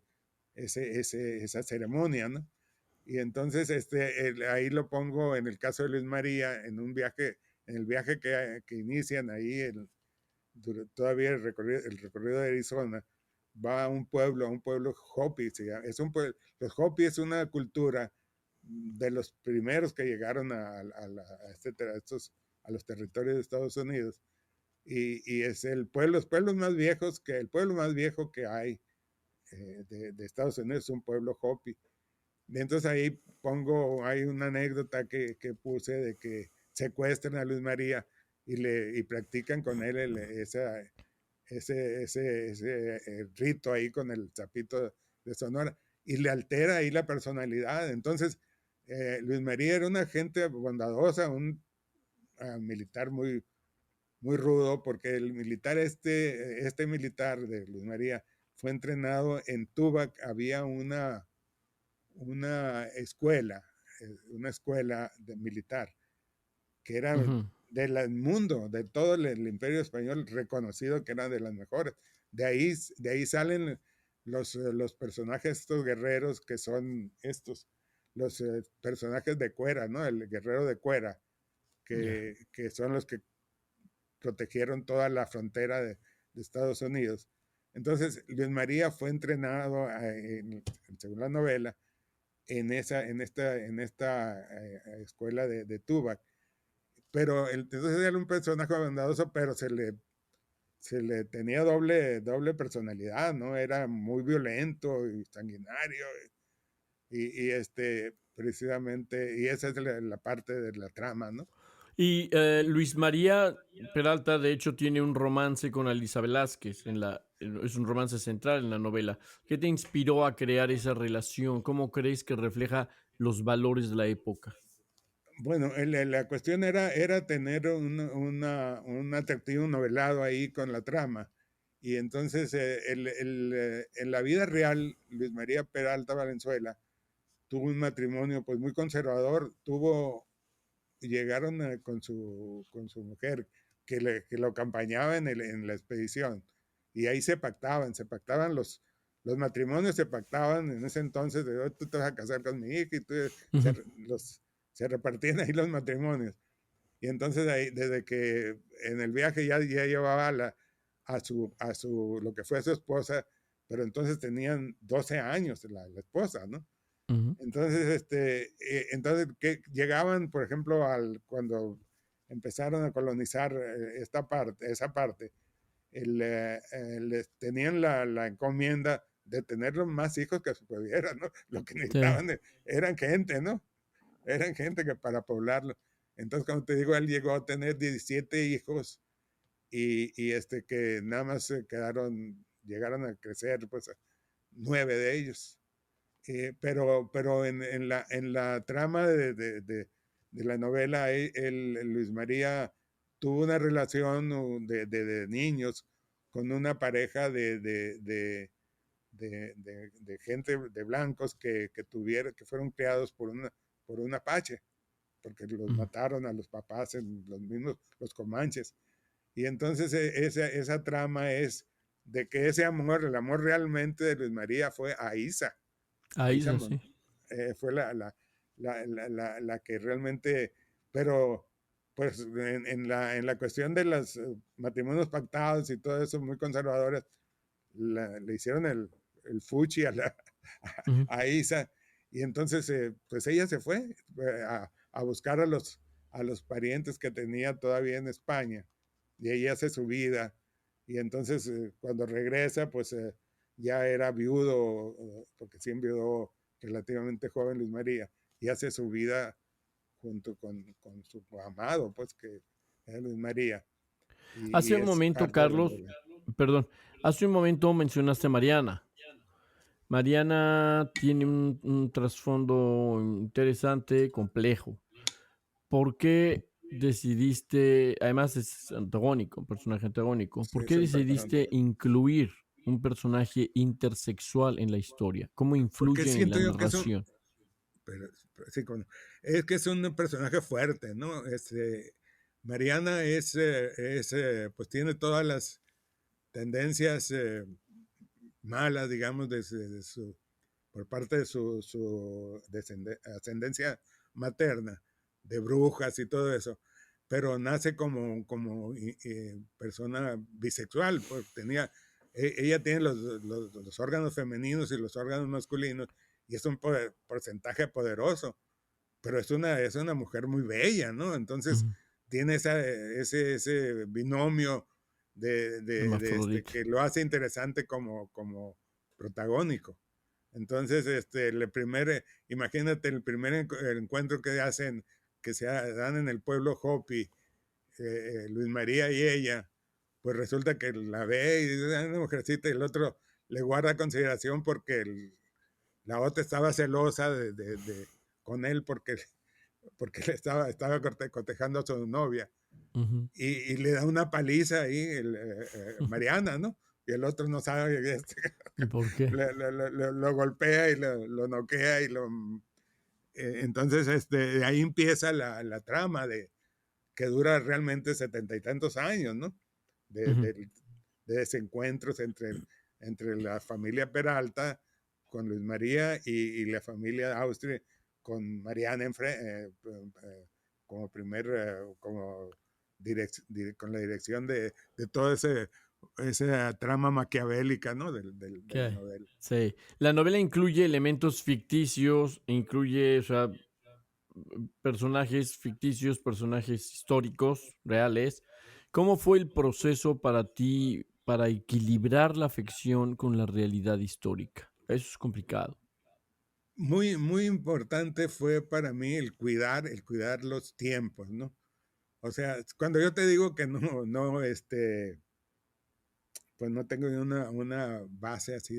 ceremonia, ¿no? Y entonces ahí lo pongo en el caso de Luis María, en el viaje que inician ahí, todavía el recorrido de Arizona, va a un pueblo Hopi, es los Hopi es una cultura de los primeros que llegaron a los territorios de Estados Unidos y es el pueblo más viejo que hay de Estados Unidos es un pueblo Hopi. Y entonces ahí hay una anécdota que puse de que secuestran a Luis María y practican con él ese rito ahí con el sapito de Sonora y le altera ahí la personalidad. Entonces, Luis María era una gente bondadosa, un militar muy, muy rudo, porque el militar este militar de Luis María fue entrenado en Tubac, había una escuela militar, que era Ujú. del mundo, de todo el imperio español, reconocido que era de las mejores. De ahí salen los personajes, estos guerreros que son los personajes de Cuera, ¿no? El guerrero de Cuera, Ya. que son los que protegieron toda la frontera de Estados Unidos. Entonces, Luis María fue entrenado, según la novela, en esta escuela de Tubac. Pero entonces era un personaje bondadoso, pero se le tenía doble personalidad, ¿no? Era muy violento y sanguinario. Precisamente, y esa es la parte de la trama, ¿no? Y Luis María Peralta, de hecho, tiene un romance con Elisa Velázquez. Es un romance central en la novela. ¿Qué te inspiró a crear esa relación? ¿Cómo crees que refleja los valores de la época? Bueno, la cuestión era tener un atractivo novelado ahí con la trama. Y entonces, en la vida real, Luis María Peralta Valenzuela tuvo un matrimonio pues muy conservador, llegaron con su mujer que lo acompañaba en la expedición, y ahí se pactaban los matrimonios, se pactaban en ese entonces de: "Oh, tú te vas a casar con mi hija", y se, Ujú, se repartían ahí los matrimonios. Y entonces ahí, desde que en el viaje ya llevaba lo que fue su esposa, pero entonces tenían 12 años la esposa, ¿no? ujú, Entonces que llegaban, por ejemplo, cuando empezaron a colonizar esa parte, tenían la encomienda de tener los más hijos que se pudieran, ¿no? Lo que sí. necesitaban eran gente, ¿no? Eran gente que para poblarlo. Entonces, como te digo, él llegó a tener 17 hijos, y que nada más llegaron a crecer, pues, 9 de ellos. Pero en la trama de la novela, Luis María tuvo una relación de niños con una pareja de gente, de blancos que fueron criados por un apache, porque los Ujú. mataron a los papás, los mismos, los comanches. Y entonces, esa trama es de que ese amor, el amor realmente de Luis María, fue a Isa. Ahí Ahí es así. fue la que realmente, pero pues en la cuestión de los matrimonios pactados y todo eso, muy conservadores, le hicieron el fuchi Ujú. a Isa. Y entonces, pues ella se fue a buscar a los parientes que tenía todavía en España, y ella hace su vida. Y entonces, cuando regresa, pues ya era viudo, porque sí enviudó relativamente joven Luis María, y hace su vida junto con su amado, pues, que era Luis María. Y Hace un es momento, parte de la Carlos, novela. perdón, hace un momento mencionaste a Mariana. Mariana tiene un trasfondo interesante, complejo. ¿Por qué decidiste, además es antagónico, un personaje antagónico, Sí, por es qué un personaje. decidiste incluir un personaje intersexual en la historia? ¿Cómo Porque influye en la siento yo que narración? sí, es que es un personaje fuerte, ¿no? Mariana pues tiene todas las tendencias malas, digamos, por parte de su ascendencia materna, de brujas y todo eso, pero nace como persona bisexual, pues ella tiene los órganos femeninos y los órganos masculinos, y es un porcentaje poderoso, pero es una mujer muy bella, ¿no? Entonces Ujú. tiene ese binomio Hermafrodita. que lo hace interesante como protagónico. Entonces, imagínate el primer encuentro que hacen, que se dan en el pueblo Hopi, Luis María y ella, pues resulta que la ve y dice: "Ah, una mujercita", y el otro le guarda consideración porque la otra estaba celosa con él, porque le estaba cotejando a su novia, Ujú. y le da una paliza ahí, Mariana, ¿no? y el otro no sabe, ¿Y por qué? lo golpea y lo noquea y entonces de ahí empieza la trama que dura realmente 70 y tantos años, ¿no? De, Ujú. de- de desencuentros entre la familia Peralta con Luis María y la familia Austria con Mariana como con la dirección de toda esa trama maquiavélica, ¿no? De la ¿Qué? novela. Sí. La novela incluye elementos ficticios, incluye, o sea, personajes ficticios, personajes históricos, reales. ¿Cómo fue el proceso para ti para equilibrar la ficción con la realidad histórica? Eso es complicado. Muy, muy importante fue para mí el cuidar los tiempos, ¿no? O sea, cuando yo te digo que no, pues no tengo una base así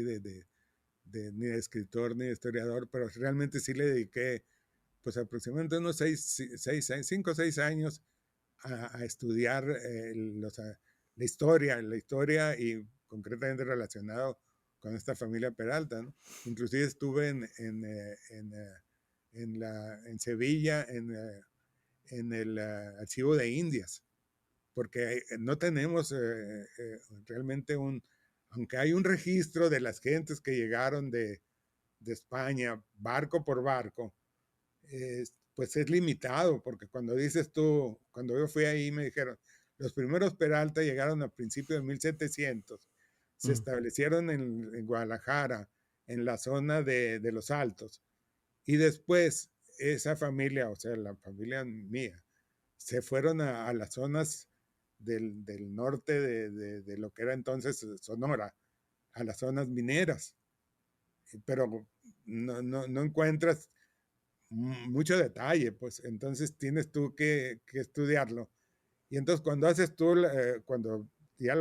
ni de escritor ni de historiador, pero realmente sí le dediqué, pues aproximadamente unos 5 o 6 años a estudiar la historia y concretamente relacionado con esta familia Peralta, ¿no? Inclusive estuve en Sevilla, en el Archivo de Indias, porque no tenemos realmente aunque hay un registro de las gentes que llegaron de España, barco por barco, pues es limitado, porque cuando yo fui ahí me dijeron, los primeros Peralta llegaron a principios de 1700, se Mm, establecieron en Guadalajara, en la zona de los Altos, y después esa familia, o sea, la familia mía, se fueron a las zonas del norte de lo que era entonces Sonora, a las zonas mineras, pero no encuentras mucho detalle, pues entonces tienes tú que estudiarlo. Y entonces cuando ya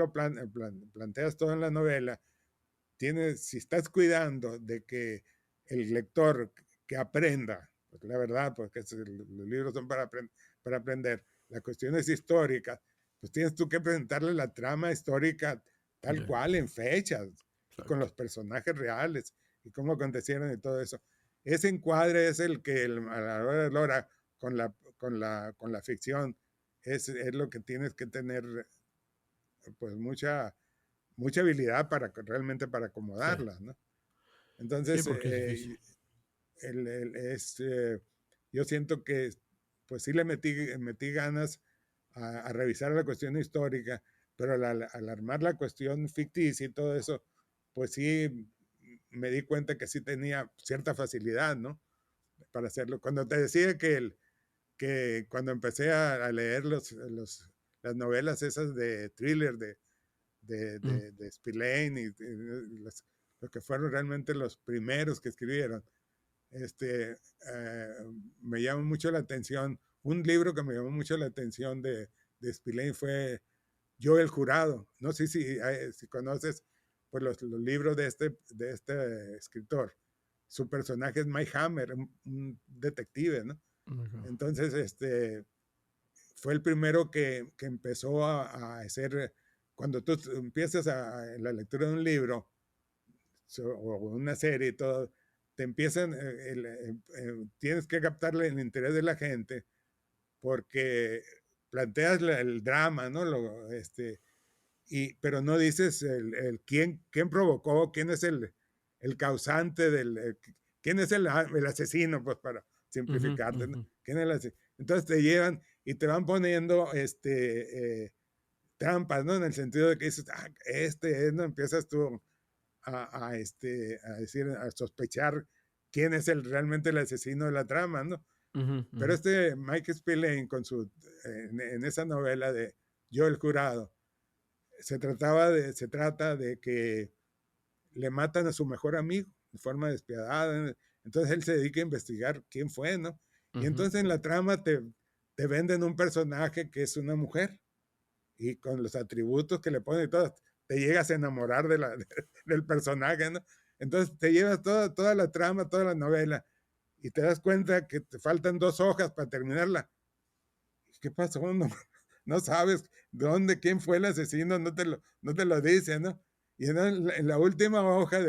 planteas todo en la novela, si estás cuidando de que el lector que aprenda, pues la verdad, porque los libros son para aprender, las cuestiones históricas, pues tienes tú que presentarle la trama histórica tal ya, cual, en fechas, y con exacto. los personajes reales, y cómo acontecieron y todo eso. Ese encuadre es el que a la hora de la hora, con la ficción, es lo que tienes que tener, pues mucha habilidad realmente para Sí, acomodarlas, ¿no? sí, Entonces, porque es difícil. el- el- es, eh, yo siento que pues sí le metí ganas a revisar la cuestión histórica, pero al armar la cuestión ficticia y todo eso, pues sí me di cuenta que sí tenía cierta facilidad, ¿no? Para hacerlo. Cuando te decía que cuando empecé a leer las novelas esas de thriller Mm, de Spillane los que fueron realmente los primeros que escribieron, este, eh, me llama mucho la atención. Un libro que me llamó mucho la atención de Spillane fue Yo el Jurado. No sé si conoces pues, los libros de este escritor. Su personaje es Mike Hammer, un detective, ¿no? ok. Entonces, fue el primero que empezó a hacer, cuando tú empiezas en la lectura de un libro o una serie y todo, te empiezan, tienes que captarle el interés de la gente porque planteas el drama, ¿no? Pero no dices quién provocó, quién es el causante quién es el asesino, pues para Ujú, simplificarte, ¿no? ujú. ¿Quién es entonces te llevan y te van poniendo trampas, ¿no? En el sentido de que dices, no empiezas tú a decir, a sospechar quién es realmente el asesino de la trama, ¿no? Ujú, Pero ujú, Mike Spillane, en esa novela de Yo el Jurado, se trata de que le matan a su mejor amigo de forma despiadada. Entonces él se dedica a investigar quién fue, ¿no? Y ujú, entonces en la trama te venden un personaje que es una mujer y con los atributos que le ponen y todo, te llegas a enamorar del personaje, ¿no? Entonces te llevas toda la trama, toda la novela y te das cuenta que te faltan 2 hojas para terminarla. ¿Qué pasó? No sabes quién fue el asesino, no te lo dice, ¿no? Y en la última hoja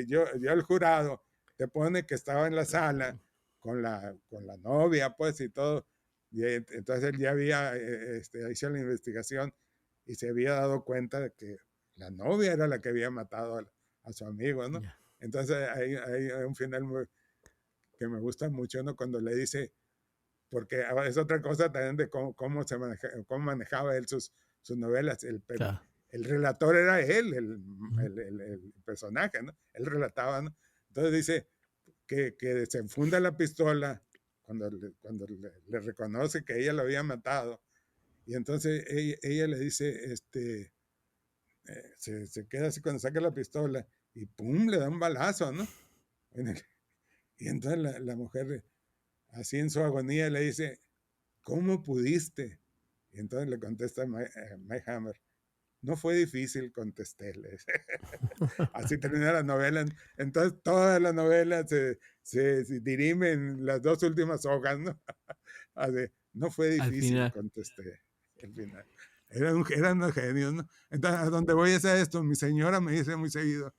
yo el jurado, te pone que estaba en la sala con la novia, pues, y todo. Y entonces él ya había hecho la investigación y se había dado cuenta de que la novia era la que había matado a su amigo, ¿no? Ya. Entonces hay un final que me gusta mucho, ¿no? Cuando le dice, porque es otra cosa también de cómo manejaba él sus novelas. Claro. El relator era él, Ujú. el personaje, ¿no? Él relataba, ¿no? Entonces dice que se enfunda la pistola cuando le reconoce que ella lo había matado. Y entonces ella le dice, se queda así cuando saca la pistola y pum, le da un balazo, ¿no? Y entonces la mujer, así en su agonía, le dice, ¿cómo pudiste? Y entonces le contesta Mike Hammer, no fue difícil, contesté. Así termina la novela. Entonces toda la novela se dirime en las dos últimas hojas, ¿no? Así, no fue Al difícil, final. contesté al final. Eran unos genios, ¿no? Entonces, a donde voy es a esto, mi señora me dice muy seguido,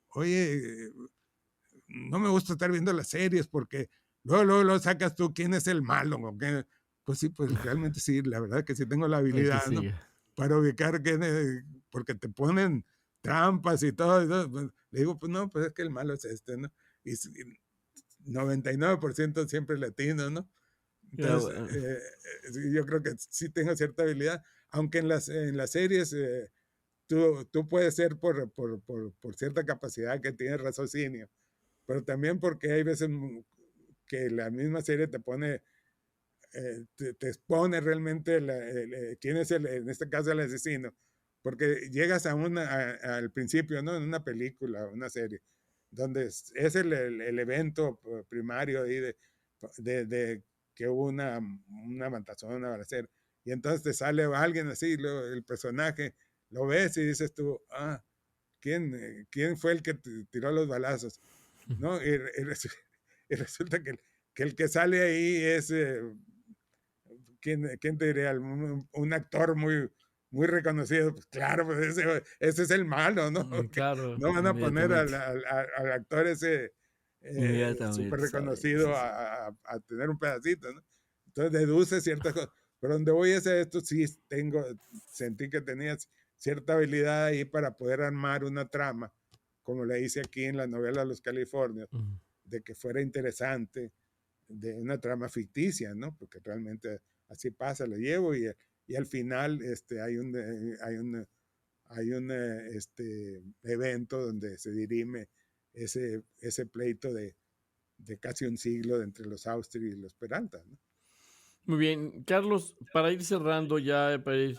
oye, no me gusta estar viendo las series porque luego sacas tú quién es el malo. ¿O qué? Pues sí, pues realmente sí, la verdad que sí tengo la El que habilidad, ¿no? sigue. Para ubicar porque te ponen trampas y todo. Pues, le digo, pues no, pues es que el malo es este, ¿no? Y 99% siempre latino, ¿no? Ya, Entonces, sí, yo creo que sí tengo cierta habilidad, aunque en las series tú puedes ser por cierta capacidad que tienes raciocinio, pero también porque hay veces que la misma serie te pone, te expone realmente quién es en este caso el asesino, porque llegas al principio, ¿no? En una película, una serie, donde es el evento primario ahí de que hubo una matazón, una balacera, y entonces te sale alguien así, el personaje, lo ves y dices tú, ¿quién fue el que tiró los balazos? ¿No? Y resulta que el que sale ahí es, ¿quién te diría? Un actor muy reconocido. Pues claro, pues ese es el malo, ¿no? claro, No van a poner inmediatamente. al actor ese súper Inmediatamente sabe. Sí, reconocido sí. a tener un pedacito, ¿no? Entonces deduce ciertas cosas. Pero donde voy a hacer esto, sí sentí que tenías cierta habilidad ahí para poder armar una trama, como le hice aquí en la novela Los Californios, Ujú. de que fuera interesante, de una trama ficticia, ¿no? Porque realmente así pasa, lo llevo y al final hay un evento donde se dirime ese pleito de casi un siglo entre los Austria y los Peralta, ¿no? Muy bien, Carlos, para ir cerrando ya, para ir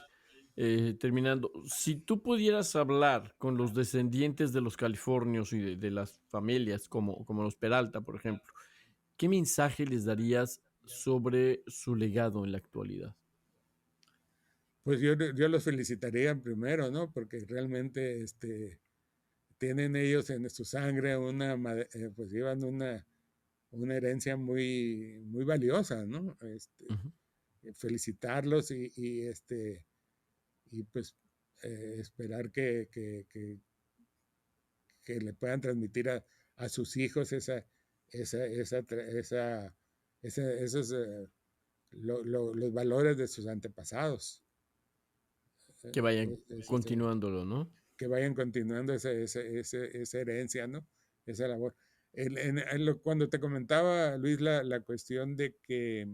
terminando, si tú pudieras hablar con los descendientes de los californios y de las familias como los Peralta, por ejemplo, ¿qué mensaje les darías sobre su legado en la actualidad? Pues yo los felicitaría primero, ¿no? Porque realmente tienen ellos en su sangre pues llevan una herencia muy valiosa, ¿no? Ujú. Felicitarlos y pues esperar que le puedan transmitir a sus hijos esa, esa, esa, esos, los valores de sus antepasados. Que vayan Es, continuándolo, ¿no? que vayan continuando esa herencia, ¿no? Esa labor. Cuando te comentaba, Luis, la cuestión de que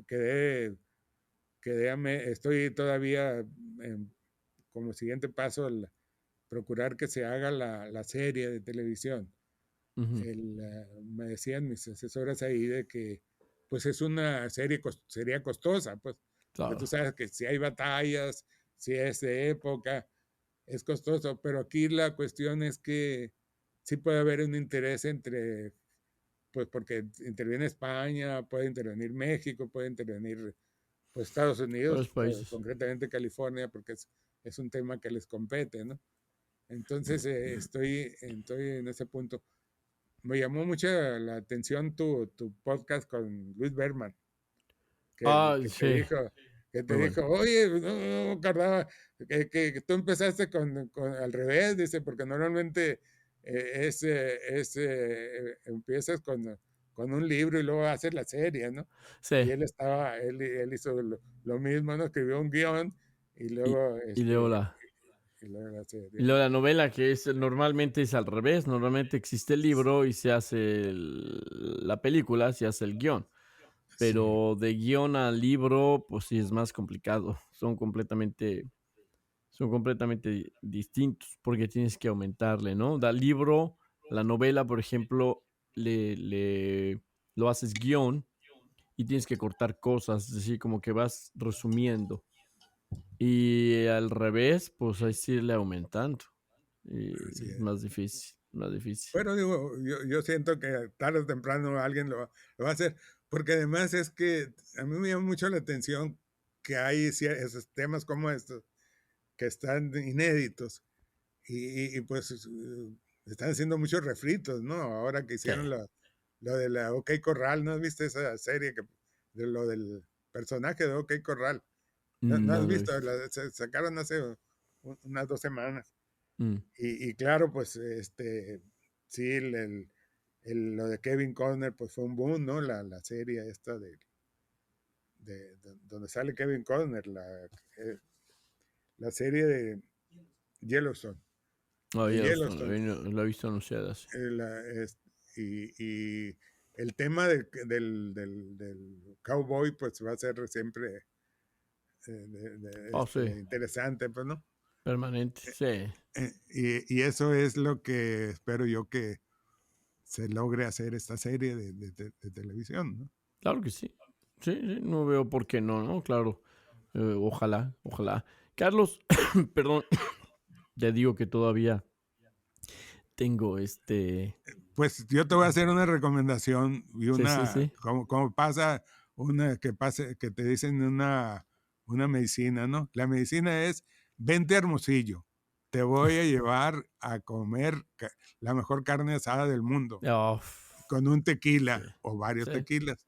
quedé, estoy todavía como siguiente paso procurar que se haga la serie de televisión. Ujú. Me decían mis asesoras ahí de que pues es una sería costosa, pues, porque tú Claro. sabes que si hay batallas, si es de época, es costoso, pero aquí la cuestión es que sí puede haber un interés pues porque interviene España, puede intervenir México, puede intervenir pues Estados Unidos, Varios países. concretamente California, porque es un tema que les compete, ¿no? Entonces estoy en ese punto. Me llamó mucho la atención tu podcast con Luis Berman, Ah, que te sí. dijo que te muy bueno. dijo, oye, no, no me acordaba que tú empezaste al revés, dice, porque normalmente empiezas con un libro y luego haces la serie, ¿no? Y Sí, él hizo lo mismo, ¿no? Escribió un guión y y, luego, y luego y luego la y serie, luego ¿no? la novela, que normalmente es al revés, normalmente existe el libro y se hace la película, se hace el guión. Sí, Pero de guión a libro, pues sí es más complicado. Son completamente distintos porque tienes que aumentarle, ¿no? Da libro, la novela, por ejemplo, lo haces guión y tienes que cortar cosas, es decir, como que vas resumiendo. Y al revés, pues ahí sí irle aumentando. así Y es es. más difícil, más difícil. Pero digo, yo siento que tarde o temprano alguien lo va a hacer, porque además es que a mí me llama mucho la atención que hay esos temas como estos que están inéditos pues están haciendo muchos refritos, ¿no? Ahora que Sí. hicieron lo de la OK Corral, ¿no has visto esa serie de lo del personaje de OK Corral? ¿No, no No, has no he visto? visto. Se sacaron hace unas 2 semanas. Mm. Y claro, pues sí, lo de Kevin Costner, pues fue un boom, ¿no? La serie esta donde sale Kevin Costner, eh, la serie de Yellowstone, Oh, de Yellowstone, Yellowstone. lo he visto anunciada, sí. eh, la- es- y el tema del cowboy, pues va a ser siempre Oh, sí, interesante, pues, ¿no? permanente, sí. Y eso es lo que espero yo que se logre hacer esta serie de televisión, ¿no? Claro que sí. Sí, sí, no veo por qué no, ¿no? Claro. Ojalá, ojalá. Carlos, perdón, te digo que todavía tengo Pues yo te voy a hacer una recomendación y Sí, sí, una, sí. como pasa, que te dicen una medicina, ¿no? La medicina es, vente a Hermosillo, te voy a llevar a comer la mejor carne asada del mundo, Oh, con un sí, tequila o varios sí. tequilas.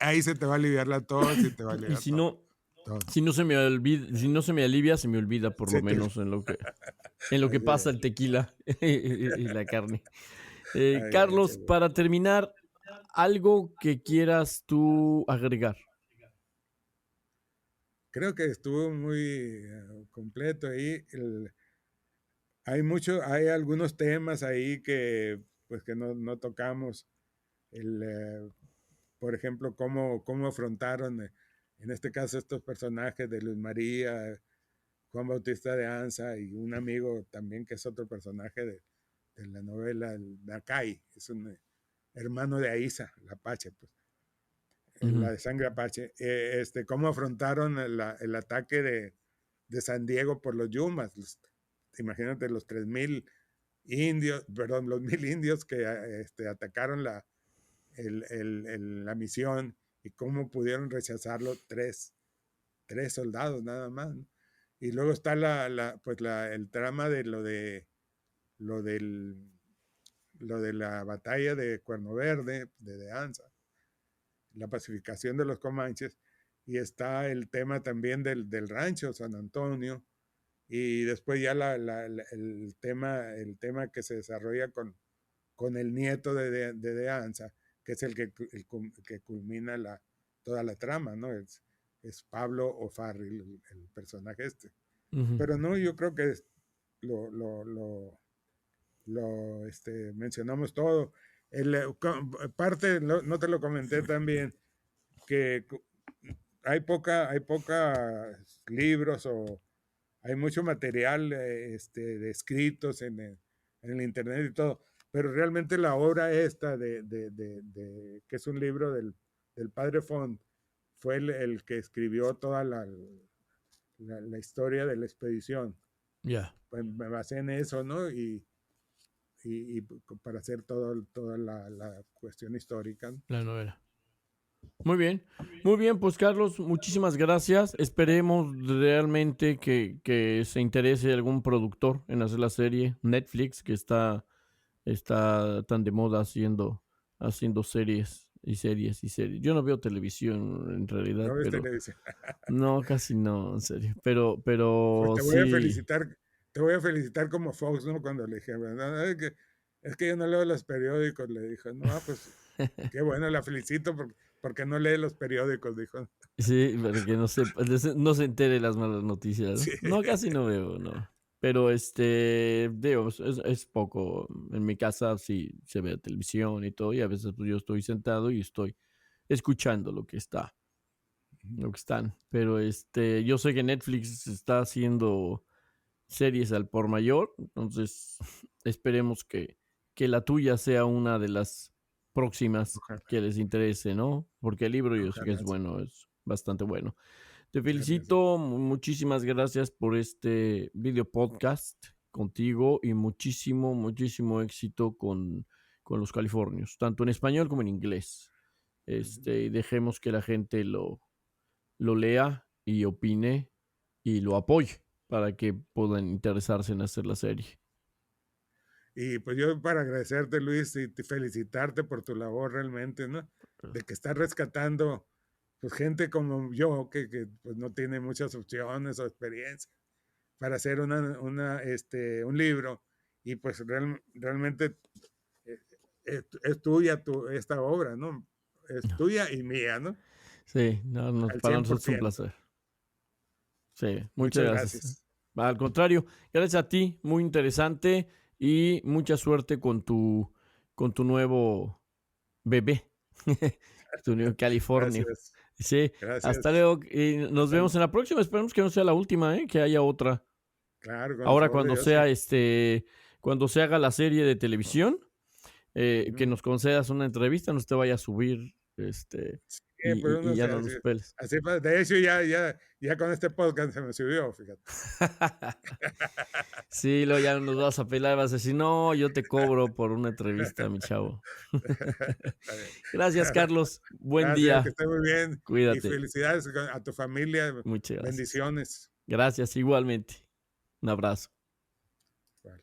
Ahí se te va a aliviar la tos y te va a Y aliviar todo, todo. si no se me olvida, si no se me alivia, se me olvida por lo Se te- menos en lo que así pasa es, el tequila y la carne. así Carlos, es. para terminar, algo que quieras tú agregar. Creo que estuvo muy completo ahí. Hay algunos temas ahí que pues que no tocamos. El, eh, por ejemplo, cómo afrontaron, en este caso, estos personajes de Luz María, Juan Bautista de Anza y un amigo también que es otro personaje de la novela, el Nakai, es un hermano de Aiza, la Apache, pues, Ujú. la de sangre Apache. Cómo afrontaron el ataque de San Diego por los Yumas. Imagínate los 3,000 indios, perdón, los 1,000 indios que atacaron la misión y cómo pudieron rechazarlo tres soldados nada más, ¿no? Y luego está el trama de lo del lo de la batalla de Cuerno Verde, de Anza, la pacificación de los comanches, y está el tema también del rancho San Antonio, y después ya el tema que se desarrolla con el nieto de Anza, que es el que culmina toda la trama, ¿no? Es Pablo O'Farrill, el personaje este. Ujú. Pero no, yo creo que lo, lo, lo, mencionamos todo. Parte, no te lo comenté también, que hay poca libros o hay mucho material de escritos en el internet y todo, pero realmente la obra esta que es un libro del padre Font, fue el que escribió toda la historia de la expedición. Ya, Pues me basé en eso, ¿no? Y para hacer toda la cuestión histórica, ¿no? la novela. Muy bien, pues Carlos, muchísimas gracias. Esperemos realmente que se interese algún productor en hacer la serie. Netflix, que está tan de moda haciendo series y series y series. Yo no veo televisión en realidad, No ves pero televisión. no, casi no, en serio. Pero, Pues pero sí, te voy a felicitar como Fox, ¿no? Cuando le dije, "No, es que yo no leo los periódicos", le dijo, no, pues qué bueno, la felicito porque no lee los periódicos, dijo. sí, para que no se entere las malas noticias, ¿no? Sí, No, casi no veo, no. Pero digo, es poco. En mi casa sí se ve televisión y todo, y a veces pues, yo estoy sentado y estoy escuchando lo que están. Pero yo sé que Netflix está haciendo series al por mayor, entonces esperemos que la tuya sea una de las próximas ojalá, que les interese, ¿no? Porque el libro yo sé que es ojalá, sí. bueno, es bastante bueno. Te Gracias. felicito, muchísimas gracias por este video podcast contigo y muchísimo, muchísimo éxito con los californios, tanto en español como en inglés. Y dejemos que la gente lo lea y opine y lo apoye para que puedan interesarse en hacer la serie. Y pues yo para agradecerte, Luis, y felicitarte por tu labor realmente, ¿no? De que estás rescatando pues gente como yo que pues no tiene muchas opciones o experiencia para hacer un libro y pues realmente es tuya esta obra, ¿no? Es tuya y mía, ¿no? Sí, no, Al para cien por nosotros es un ciento placer. Sí, muchas Muchas gracias. gracias. Al contrario, gracias a ti, muy interesante y mucha suerte con tu nuevo bebé, tu nuevo Californio. Gracias. Sí, hasta Gracias. luego y nos Hasta vemos en la próxima. Esperemos que no sea la última, que haya otra. Claro, con el Ahora favor de Dios, sí. cuando se haga la serie de televisión, que Ujú. nos concedas una entrevista, no te vaya a subir, Sí, y, pero y no ya sé, no así, nos peles. de hecho ya con este podcast se me subió, fíjate. Sí, luego ya nos vas a pelar, vas a decir, no, yo te cobro por una entrevista, mi chavo. Está bien. Gracias, Carlos. Buen Gracias, que día. esté muy bien y Cuídate. felicidades a tu familia, Muchas gracias. bendiciones. Gracias, igualmente. Un abrazo. Vale.